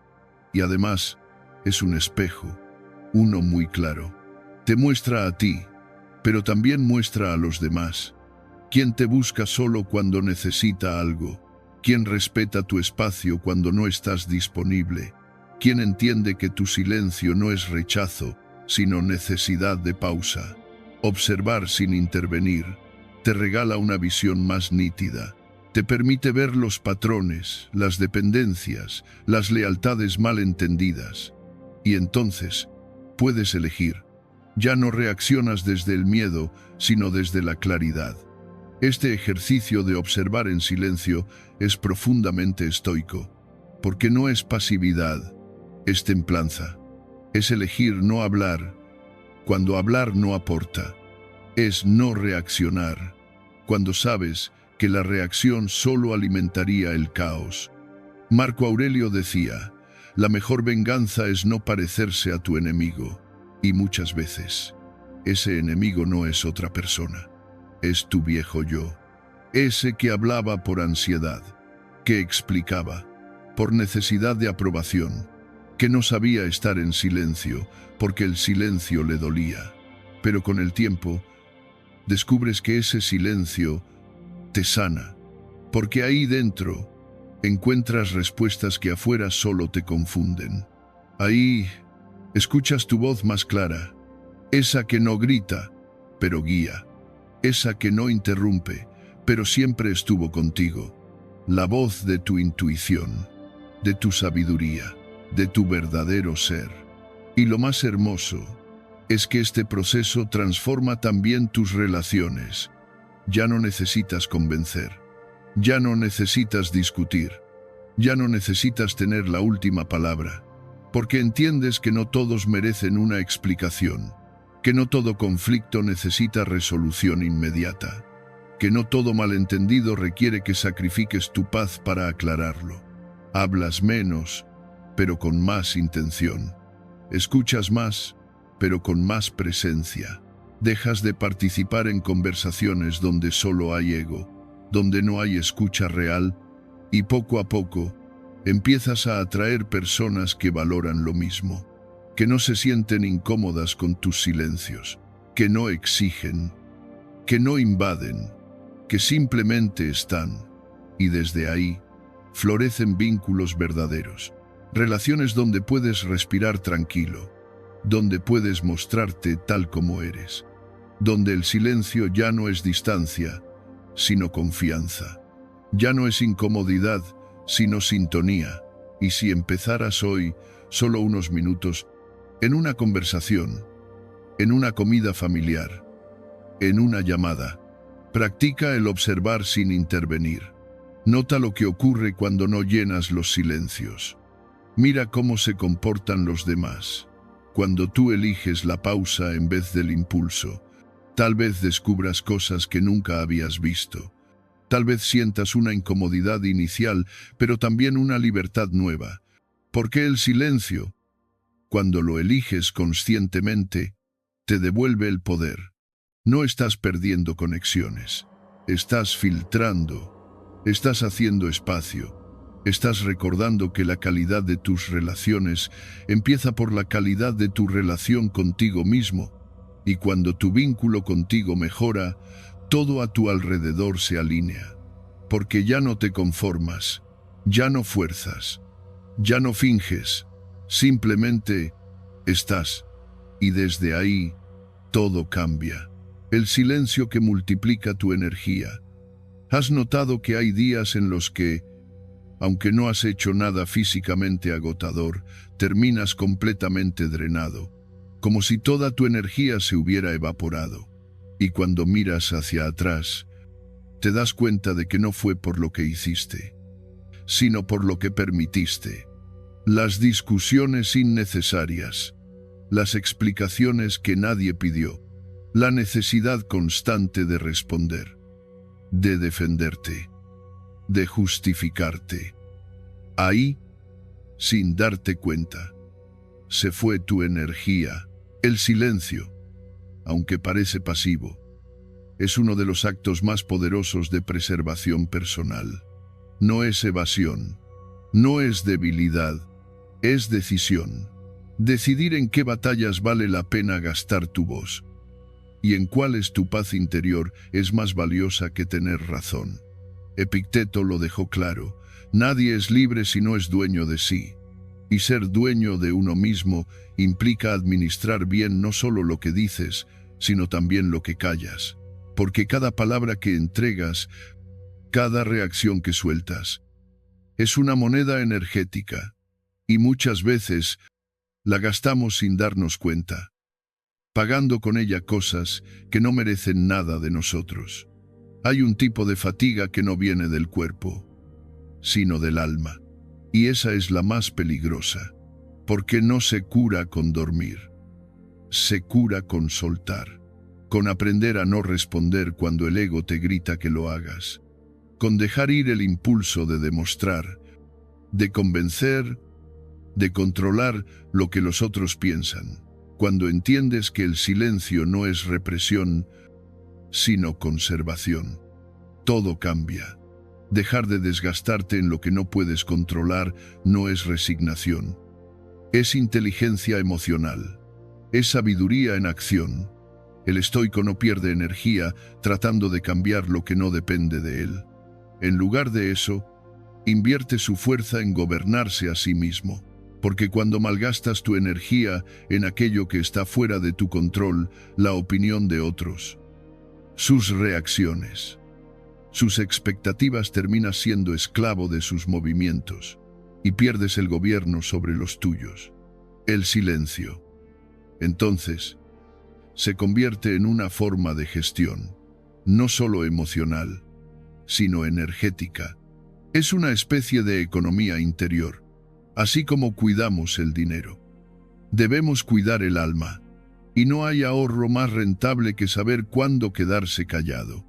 y además es un espejo, uno muy claro. Te muestra a ti, pero también muestra a los demás. Quien te busca solo cuando necesita algo, quien respeta tu espacio cuando no estás disponible, quien entiende que tu silencio no es rechazo, sino necesidad de pausa. Observar sin intervenir te regala una visión más nítida. Te permite ver los patrones, las dependencias, las lealtades mal entendidas. Y entonces puedes elegir. Ya no reaccionas desde el miedo, sino desde la claridad. Este ejercicio de observar en silencio es profundamente estoico, porque no es pasividad, es templanza. Es elegir no hablar cuando hablar no aporta. Es no reaccionar cuando sabes que la reacción solo alimentaría el caos. Marco Aurelio decía, la mejor venganza es no parecerse a tu enemigo. Y muchas veces, ese enemigo no es otra persona, es tu viejo yo. Ese que hablaba por ansiedad, que explicaba, por necesidad de aprobación, que no sabía estar en silencio porque el silencio le dolía. Pero con el tiempo, descubres que ese silencio te sana, porque ahí dentro encuentras respuestas que afuera solo te confunden. Ahí escuchas tu voz más clara, esa que no grita, pero guía, esa que no interrumpe, pero siempre estuvo contigo, la voz de tu intuición, de tu sabiduría, de tu verdadero ser. Y lo más hermoso es que este proceso transforma también tus relaciones. Ya no necesitas convencer, ya no necesitas discutir, ya no necesitas tener la última palabra, porque entiendes que no todos merecen una explicación, que no todo conflicto necesita resolución inmediata, que no todo malentendido requiere que sacrifiques tu paz para aclararlo. Hablas menos, pero con más intención. Escuchas más, pero con más presencia. Dejas de participar en conversaciones donde solo hay ego, donde no hay escucha real, y poco a poco empiezas a atraer personas que valoran lo mismo, que no se sienten incómodas con tus silencios, que no exigen, que no invaden, que simplemente están, y desde ahí florecen vínculos verdaderos, relaciones donde puedes respirar tranquilo, donde puedes mostrarte tal como eres, donde el silencio ya no es distancia, sino confianza, ya no es incomodidad, sino sintonía. Y si empezaras hoy, solo unos minutos, en una conversación, en una comida familiar, en una llamada, practica el observar sin intervenir. Nota lo que ocurre cuando no llenas los silencios. Mira cómo se comportan los demás. Cuando tú eliges la pausa en vez del impulso, tal vez descubras cosas que nunca habías visto. Tal vez sientas una incomodidad inicial, pero también una libertad nueva. Porque el silencio, cuando lo eliges conscientemente, te devuelve el poder. No estás perdiendo conexiones, estás filtrando, estás haciendo espacio, estás recordando que la calidad de tus relaciones empieza por la calidad de tu relación contigo mismo, y cuando tu vínculo contigo mejora, todo a tu alrededor se alinea, porque ya no te conformas, ya no fuerzas, ya no finges, simplemente estás, y desde ahí todo cambia. El silencio que multiplica tu energía. ¿Has notado que hay días en los que, aunque no has hecho nada físicamente agotador, terminas completamente drenado, como si toda tu energía se hubiera evaporado? Y cuando miras hacia atrás, te das cuenta de que no fue por lo que hiciste, sino por lo que permitiste. Las discusiones innecesarias, las explicaciones que nadie pidió, la necesidad constante de responder, de defenderte, de justificarte. Ahí, sin darte cuenta, se fue tu energía. El silencio, aunque parece pasivo, es uno de los actos más poderosos de preservación personal. No es evasión, no es debilidad, es decisión. Decidir en qué batallas vale la pena gastar tu voz y en cuáles tu paz interior es más valiosa que tener razón. Epicteto lo dejó claro: nadie es libre si no es dueño de sí. Y ser dueño de uno mismo implica administrar bien no solo lo que dices, sino también lo que callas. Porque cada palabra que entregas, cada reacción que sueltas, es una moneda energética. Y muchas veces la gastamos sin darnos cuenta, pagando con ella cosas que no merecen nada de nosotros. Hay un tipo de fatiga que no viene del cuerpo, sino del alma. Y esa es la más peligrosa, porque no se cura con dormir. Se cura con soltar, con aprender a no responder cuando el ego te grita que lo hagas, con dejar ir el impulso de demostrar, de convencer, de controlar lo que los otros piensan. Cuando entiendes que el silencio no es represión, sino conservación, todo cambia. Dejar de desgastarte en lo que no puedes controlar no es resignación. Es inteligencia emocional. Es sabiduría en acción. El estoico no pierde energía tratando de cambiar lo que no depende de él. En lugar de eso, invierte su fuerza en gobernarse a sí mismo. Porque cuando malgastas tu energía en aquello que está fuera de tu control, la opinión de otros, sus reacciones, sus expectativas, terminas siendo esclavo de sus movimientos y pierdes el gobierno sobre los tuyos. El silencio, entonces, se convierte en una forma de gestión, no solo emocional, sino energética. Es una especie de economía interior, así como cuidamos el dinero. Debemos cuidar el alma, y no hay ahorro más rentable que saber cuándo quedarse callado.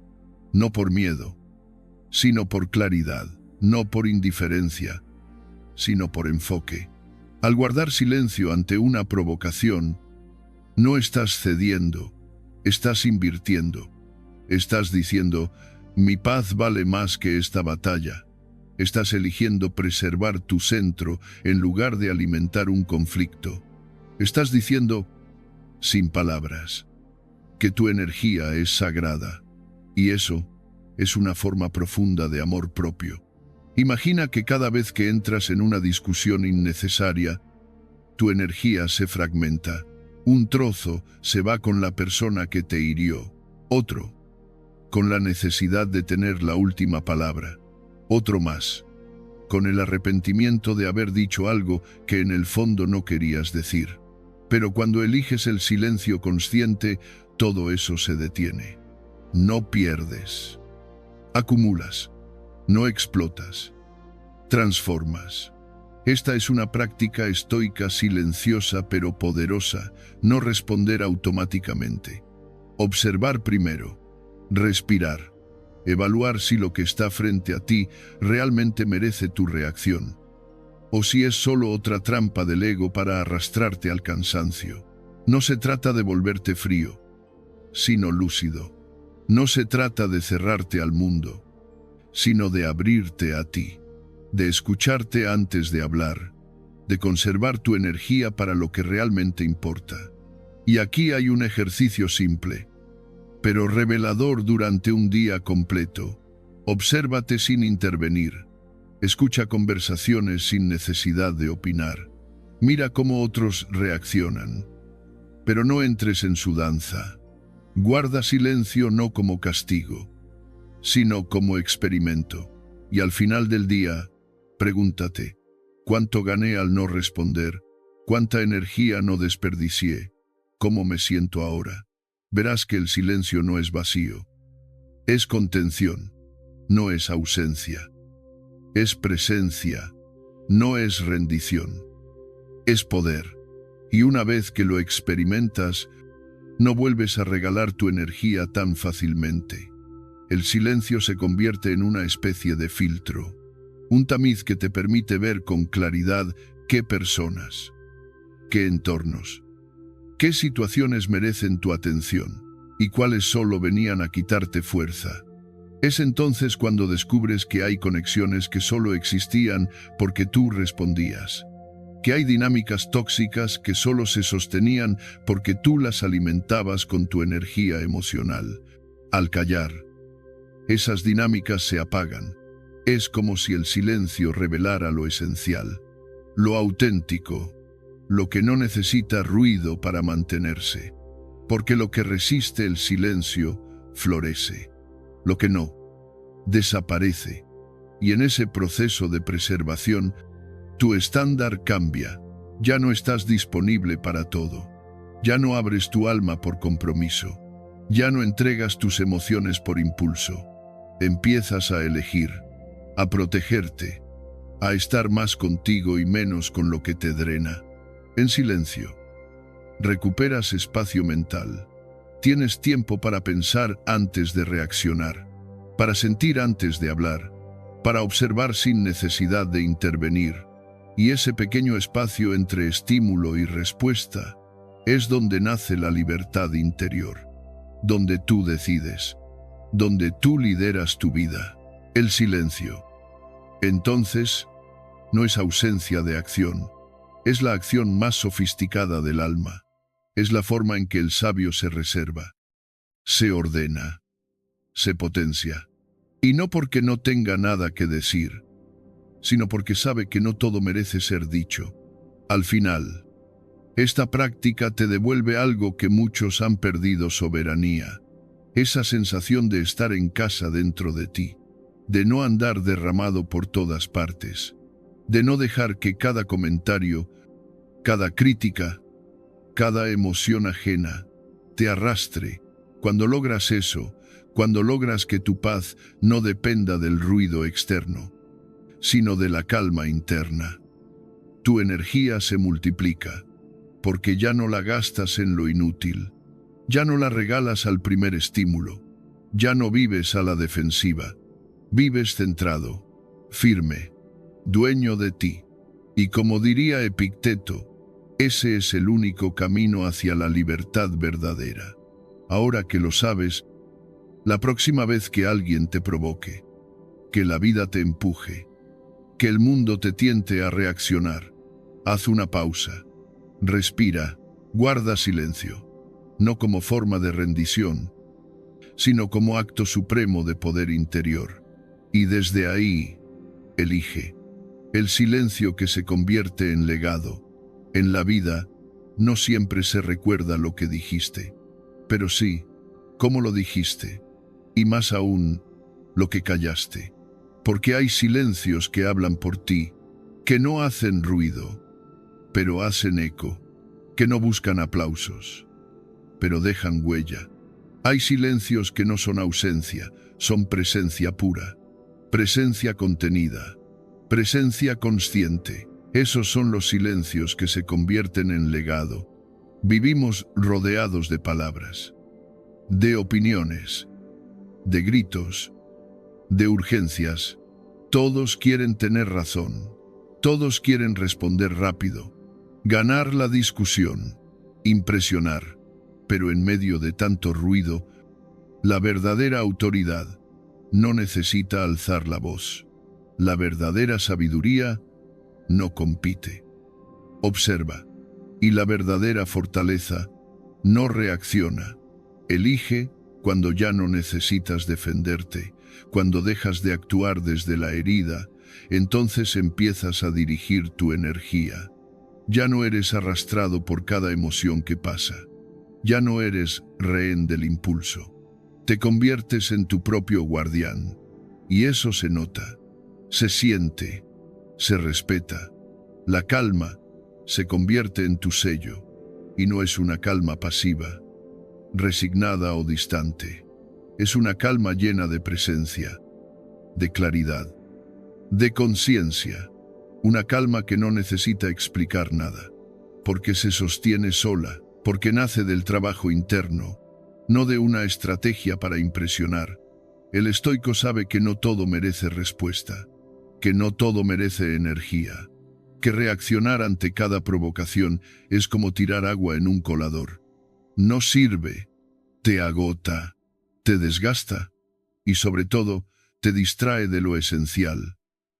No por miedo, sino por claridad, no por indiferencia, sino por enfoque. Al guardar silencio ante una provocación, no estás cediendo, estás invirtiendo. Estás diciendo: mi paz vale más que esta batalla. Estás eligiendo preservar tu centro en lugar de alimentar un conflicto. Estás diciendo, sin palabras, que tu energía es sagrada. Y eso es una forma profunda de amor propio. Imagina que cada vez que entras en una discusión innecesaria, tu energía se fragmenta. Un trozo se va con la persona que te hirió, otro con la necesidad de tener la última palabra, otro más con el arrepentimiento de haber dicho algo que en el fondo no querías decir. Pero cuando eliges el silencio consciente, todo eso se detiene. No pierdes. Acumulas. No explotas. Transformas. Esta es una práctica estoica silenciosa pero poderosa. No responder automáticamente. Observar primero. Respirar. Evaluar si lo que está frente a ti realmente merece tu reacción, o si es solo otra trampa del ego para arrastrarte al cansancio. No se trata de volverte frío, sino lúcido. No se trata de cerrarte al mundo, sino de abrirte a ti, de escucharte antes de hablar, de conservar tu energía para lo que realmente importa. Y aquí hay un ejercicio simple, pero revelador durante un día completo. Obsérvate sin intervenir. Escucha conversaciones sin necesidad de opinar. Mira cómo otros reaccionan. Pero no entres en su danza. Guarda silencio no como castigo, sino como experimento. Y al final del día, pregúntate, ¿cuánto gané al no responder? ¿Cuánta energía no desperdicié? ¿Cómo me siento ahora? Verás que el silencio no es vacío. Es contención, no es ausencia. Es presencia, no es rendición. Es poder. Y una vez que lo experimentas, No vuelves a regalar tu energía tan fácilmente. El silencio se convierte en una especie de filtro, un tamiz que te permite ver con claridad qué personas, qué entornos, qué situaciones merecen tu atención y cuáles solo venían a quitarte fuerza. Es entonces cuando descubres que hay conexiones que solo existían porque tú respondías, que hay dinámicas tóxicas que solo se sostenían porque tú las alimentabas con tu energía emocional. Al callar, esas dinámicas se apagan. Es como si el silencio revelara lo esencial, lo auténtico, lo que no necesita ruido para mantenerse, porque lo que resiste el silencio florece, lo que no, desaparece, y en ese proceso de preservación, tu estándar cambia, ya no estás disponible para todo, ya no abres tu alma por compromiso, ya no entregas tus emociones por impulso, empiezas a elegir, a protegerte, a estar más contigo y menos con lo que te drena. En silencio, recuperas espacio mental. Tienes tiempo para pensar antes de reaccionar, para sentir antes de hablar, para observar sin necesidad de intervenir. Y ese pequeño espacio entre estímulo y respuesta es donde nace la libertad interior, donde tú decides, donde tú lideras tu vida. El silencio, entonces, no es ausencia de acción, es la acción más sofisticada del alma, es la forma en que el sabio se reserva, se ordena, se potencia, y no porque no tenga nada que decir, sino porque sabe que no todo merece ser dicho. Al final, esta práctica te devuelve algo que muchos han perdido: soberanía, esa sensación de estar en casa dentro de ti, de no andar derramado por todas partes, de no dejar que cada comentario, cada crítica, cada emoción ajena te arrastre. Cuando logras eso, cuando logras que tu paz no dependa del ruido externo, sino de la calma interna, tu energía se multiplica, porque ya no la gastas en lo inútil, ya no la regalas al primer estímulo, ya no vives a la defensiva, vives centrado, firme, dueño de ti. Y como diría Epicteto, ese es el único camino hacia la libertad verdadera. Ahora que lo sabes, la próxima vez que alguien te provoque, que la vida te empuje, que el mundo te tiente a reaccionar, haz una pausa, respira, guarda silencio, no como forma de rendición, sino como acto supremo de poder interior. Y desde ahí, elige. El silencio que se convierte en legado. En la vida, no siempre se recuerda lo que dijiste, pero sí, cómo lo dijiste, y más aún, lo que callaste. Porque hay silencios que hablan por ti, que no hacen ruido, pero hacen eco, que no buscan aplausos, pero dejan huella. Hay silencios que no son ausencia, son presencia pura, presencia contenida, presencia consciente. Esos son los silencios que se convierten en legado. Vivimos rodeados de palabras, de opiniones, de gritos, de urgencias. Todos quieren tener razón, todos quieren responder rápido, ganar la discusión, impresionar, pero en medio de tanto ruido, la verdadera autoridad no necesita alzar la voz. La verdadera sabiduría no compite, observa, y la verdadera fortaleza no reacciona. Elige cuando ya no necesitas defenderte, cuando dejas de actuar desde la herida, entonces empiezas a dirigir tu energía. Ya no eres arrastrado por cada emoción que pasa, ya no eres rehén del impulso, te conviertes en tu propio guardián, y eso se nota, se siente, se respeta. La calma se convierte en tu sello, y no es una calma pasiva, resignada o distante. Es una calma llena de presencia, de claridad, de conciencia. Una calma que no necesita explicar nada, porque se sostiene sola, porque nace del trabajo interno, no de una estrategia para impresionar. El estoico sabe que no todo merece respuesta, que no todo merece energía, que reaccionar ante cada provocación es como tirar agua en un colador. No sirve, te agota, te desgasta y sobre todo te distrae de lo esencial.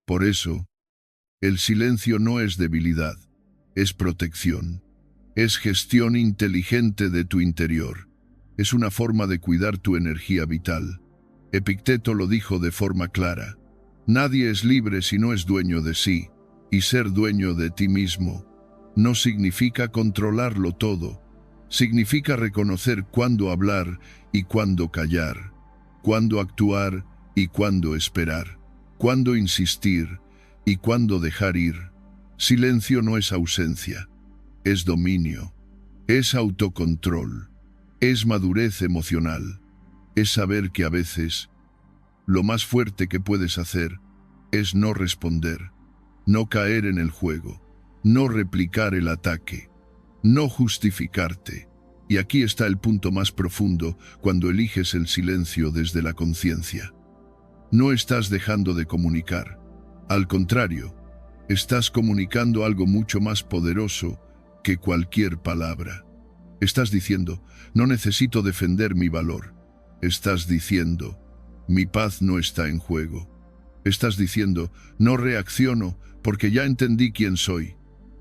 Por eso, el silencio no es debilidad, es protección, es gestión inteligente de tu interior, es una forma de cuidar tu energía vital. Epicteto lo dijo de forma clara: nadie es libre si no es dueño de sí, y ser dueño de ti mismo no significa controlarlo todo, significa reconocer cuándo hablar y cuándo callar, cuándo actuar y cuándo esperar, cuándo insistir y cuándo dejar ir. Silencio no es ausencia, es dominio, es autocontrol, es madurez emocional, es saber que a veces lo más fuerte que puedes hacer es no responder, no caer en el juego, no replicar el ataque, no justificarte. Y aquí está el punto más profundo cuando eliges el silencio desde la conciencia. No estás dejando de comunicar. Al contrario, estás comunicando algo mucho más poderoso que cualquier palabra. Estás diciendo: no necesito defender mi valor. Estás diciendo: mi paz no está en juego. Estás diciendo: no reacciono porque ya entendí quién soy.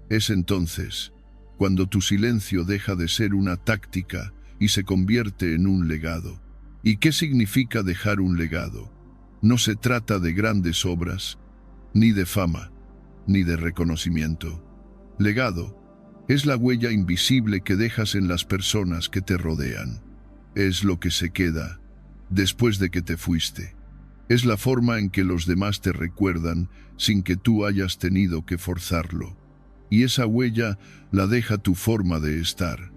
Es entonces cuando tu silencio deja de ser una táctica y se convierte en un legado. ¿Y qué significa dejar un legado? No se trata de grandes obras, ni de fama, ni de reconocimiento. Legado es la huella invisible que dejas en las personas que te rodean. Es lo que se queda después de que te fuiste. Es la forma en que los demás te recuerdan sin que tú hayas tenido que forzarlo. Y esa huella la deja tu forma de estar,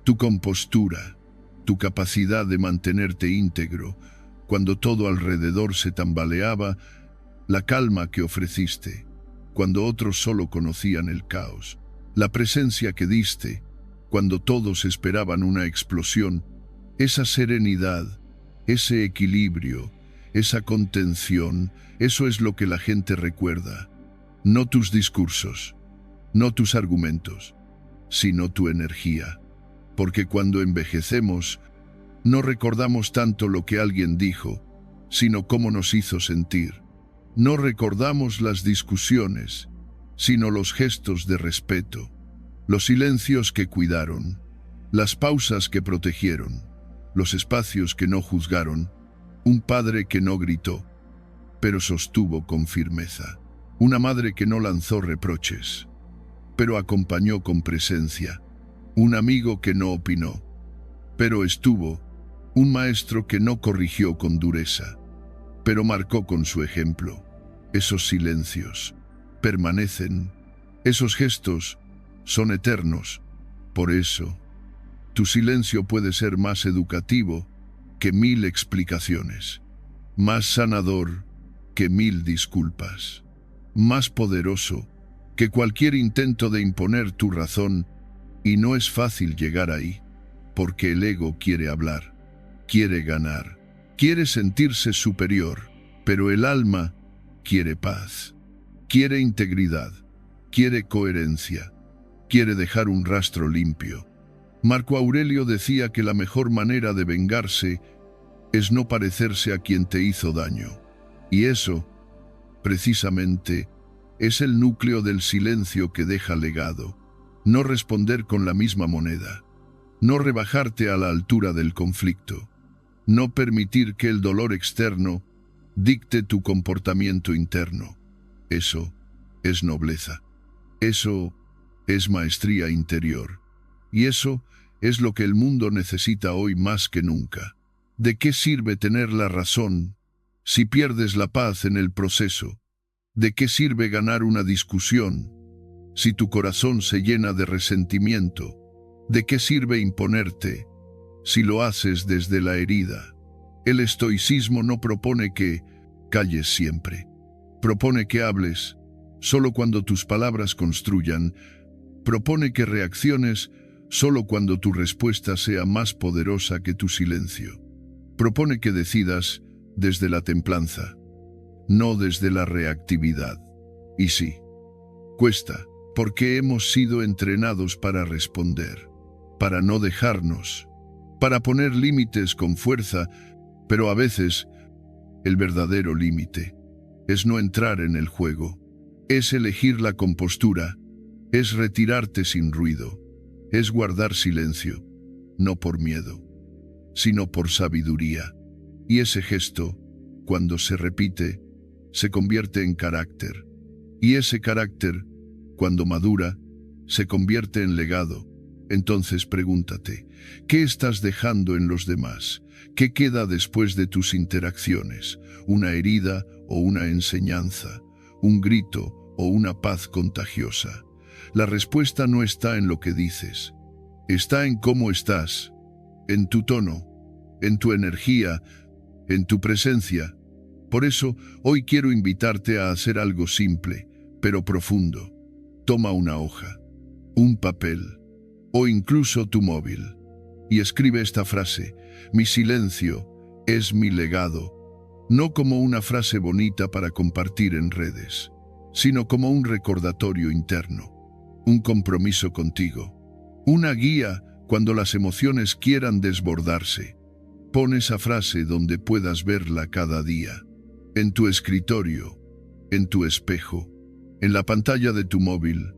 tu compostura, tu capacidad de mantenerte íntegro. Cuando todo alrededor se tambaleaba, la calma que ofreciste, cuando otros solo conocían el caos, la presencia que diste, cuando todos esperaban una explosión, esa serenidad, ese equilibrio, esa contención, eso es lo que la gente recuerda. No tus discursos, no tus argumentos, sino tu energía. Porque cuando envejecemos, no recordamos tanto lo que alguien dijo, sino cómo nos hizo sentir. No recordamos las discusiones, sino los gestos de respeto, los silencios que cuidaron, las pausas que protegieron, los espacios que no juzgaron, un padre que no gritó, pero sostuvo con firmeza, una madre que no lanzó reproches, pero acompañó con presencia, un amigo que no opinó, pero estuvo, un maestro que no corrigió con dureza, pero marcó con su ejemplo. Esos silencios permanecen, esos gestos son eternos. Por eso, tu silencio puede ser más educativo que 1000 explicaciones, más sanador que 1000 disculpas, más poderoso que cualquier intento de imponer tu razón. Y no es fácil llegar ahí, porque el ego quiere hablar, quiere ganar, quiere sentirse superior, pero el alma quiere paz, quiere integridad, quiere coherencia, quiere dejar un rastro limpio. Marco Aurelio decía que la mejor manera de vengarse es no parecerse a quien te hizo daño. Y eso, precisamente, es el núcleo del silencio que deja legado. No responder con la misma moneda, no rebajarte a la altura del conflicto, no permitir que el dolor externo dicte tu comportamiento interno. Eso es nobleza, eso es maestría interior, y eso es lo que el mundo necesita hoy más que nunca. ¿De qué sirve tener la razón si pierdes la paz en el proceso? ¿De qué sirve ganar una discusión si tu corazón se llena de resentimiento? ¿De qué sirve imponerte si lo haces desde la herida? El estoicismo no propone que calles siempre. Propone que hables solo cuando tus palabras construyan. Propone que reacciones solo cuando tu respuesta sea más poderosa que tu silencio. Propone que decidas desde la templanza, no desde la reactividad. Y sí, cuesta, porque hemos sido entrenados para responder, para no dejarnos, para poner límites con fuerza, pero a veces el verdadero límite es no entrar en el juego, es elegir la compostura, es retirarte sin ruido, es guardar silencio, no por miedo, sino por sabiduría. Y ese gesto, cuando se repite, se convierte en carácter. Y ese carácter, cuando madura, se convierte en legado. Entonces pregúntate, ¿qué estás dejando en los demás? ¿Qué queda después de tus interacciones? ¿Una herida o una enseñanza? ¿Un grito o una paz contagiosa? La respuesta no está en lo que dices. Está en cómo estás, en tu tono, en tu energía, en tu presencia. Por eso, hoy quiero invitarte a hacer algo simple, pero profundo. Toma una hoja, un papel, o incluso tu móvil, y escribe esta frase: mi silencio es mi legado, no como una frase bonita para compartir en redes, sino como un recordatorio interno, un compromiso contigo, una guía cuando las emociones quieran desbordarse. Pon esa frase donde puedas verla cada día, en tu escritorio, en tu espejo, en la pantalla de tu móvil,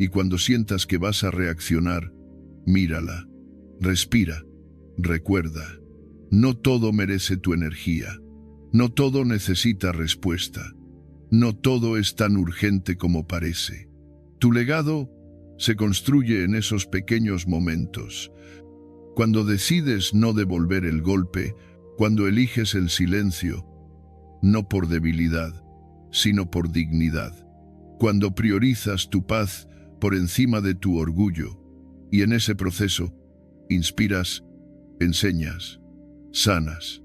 y cuando sientas que vas a reaccionar, mírala, respira, recuerda, no todo merece tu energía, no todo necesita respuesta, no todo es tan urgente como parece. Tu legado se construye en esos pequeños momentos, cuando decides no devolver el golpe, cuando eliges el silencio, no por debilidad, sino por dignidad, cuando priorizas tu paz por encima de tu orgullo, y en ese proceso inspiras, enseñas, sanas,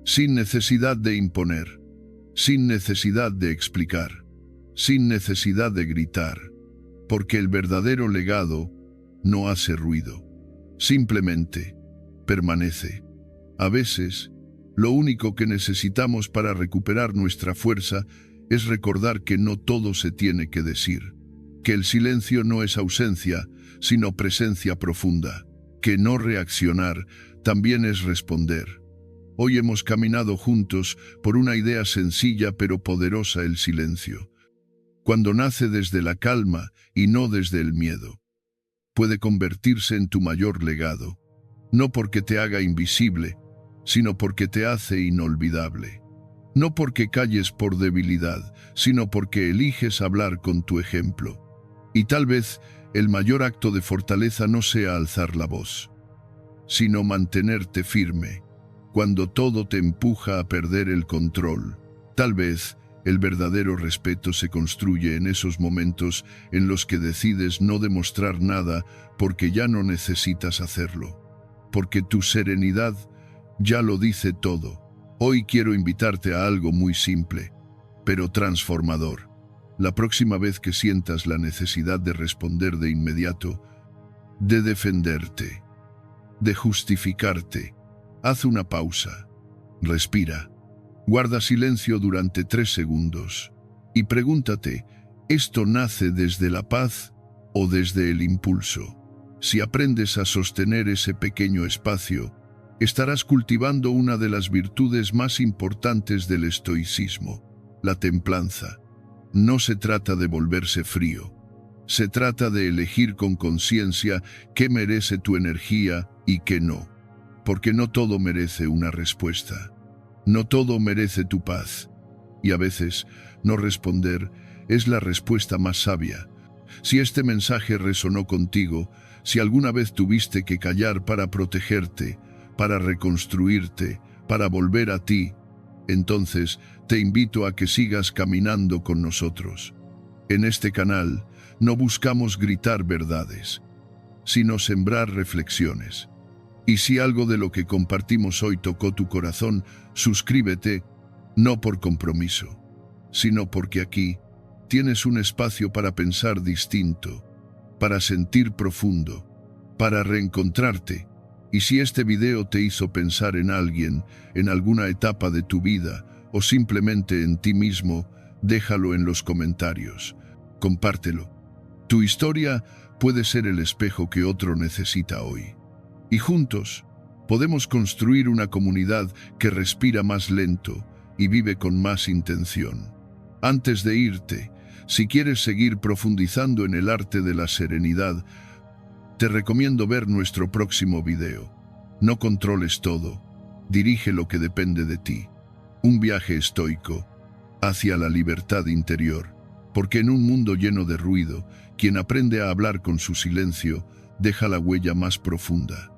sin necesidad de imponer, sin necesidad de explicar, sin necesidad de gritar, porque el verdadero legado no hace ruido, simplemente permanece. A veces, lo único que necesitamos para recuperar nuestra fuerza es recordar que no todo se tiene que decir, que el silencio no es ausencia, sino presencia profunda, que no reaccionar también es responder. Hoy hemos caminado juntos por una idea sencilla pero poderosa: el silencio. Cuando nace desde la calma y no desde el miedo, puede convertirse en tu mayor legado, no porque te haga invisible, sino porque te hace inolvidable. No porque calles por debilidad, sino porque eliges hablar con tu ejemplo. Y tal vez el mayor acto de fortaleza no sea alzar la voz, sino mantenerte firme, cuando todo te empuja a perder el control. Tal vez el verdadero respeto se construye en esos momentos en los que decides no demostrar nada porque ya no necesitas hacerlo, porque tu serenidad ya lo dice todo. Hoy quiero invitarte a algo muy simple, pero transformador. La próxima vez que sientas la necesidad de responder de inmediato, de defenderte, de justificarte, haz una pausa, respira, guarda silencio durante 3 segundos y pregúntate: ¿esto nace desde la paz o desde el impulso? Si aprendes a sostener ese pequeño espacio, estarás cultivando una de las virtudes más importantes del estoicismo, la templanza. No se trata de volverse frío, se trata de elegir con conciencia qué merece tu energía y qué no, porque no todo merece una respuesta, no todo merece tu paz, y a veces no responder es la respuesta más sabia. Si este mensaje resonó contigo, si alguna vez tuviste que callar para protegerte, para reconstruirte, para volver a ti, entonces te invito a que sigas caminando con nosotros. En este canal no buscamos gritar verdades, sino sembrar reflexiones. Y si algo de lo que compartimos hoy tocó tu corazón, suscríbete, no por compromiso, sino porque aquí tienes un espacio para pensar distinto, para sentir profundo, para reencontrarte. Y si este video te hizo pensar en alguien, en alguna etapa de tu vida, o simplemente en ti mismo, déjalo en los comentarios. Compártelo. Tu historia puede ser el espejo que otro necesita hoy. Y juntos, podemos construir una comunidad que respira más lento y vive con más intención. Antes de irte, si quieres seguir profundizando en el arte de la serenidad, te recomiendo ver nuestro próximo video. No controles todo, dirige lo que depende de ti. Un viaje estoico hacia la libertad interior, porque en un mundo lleno de ruido, quien aprende a hablar con su silencio deja la huella más profunda.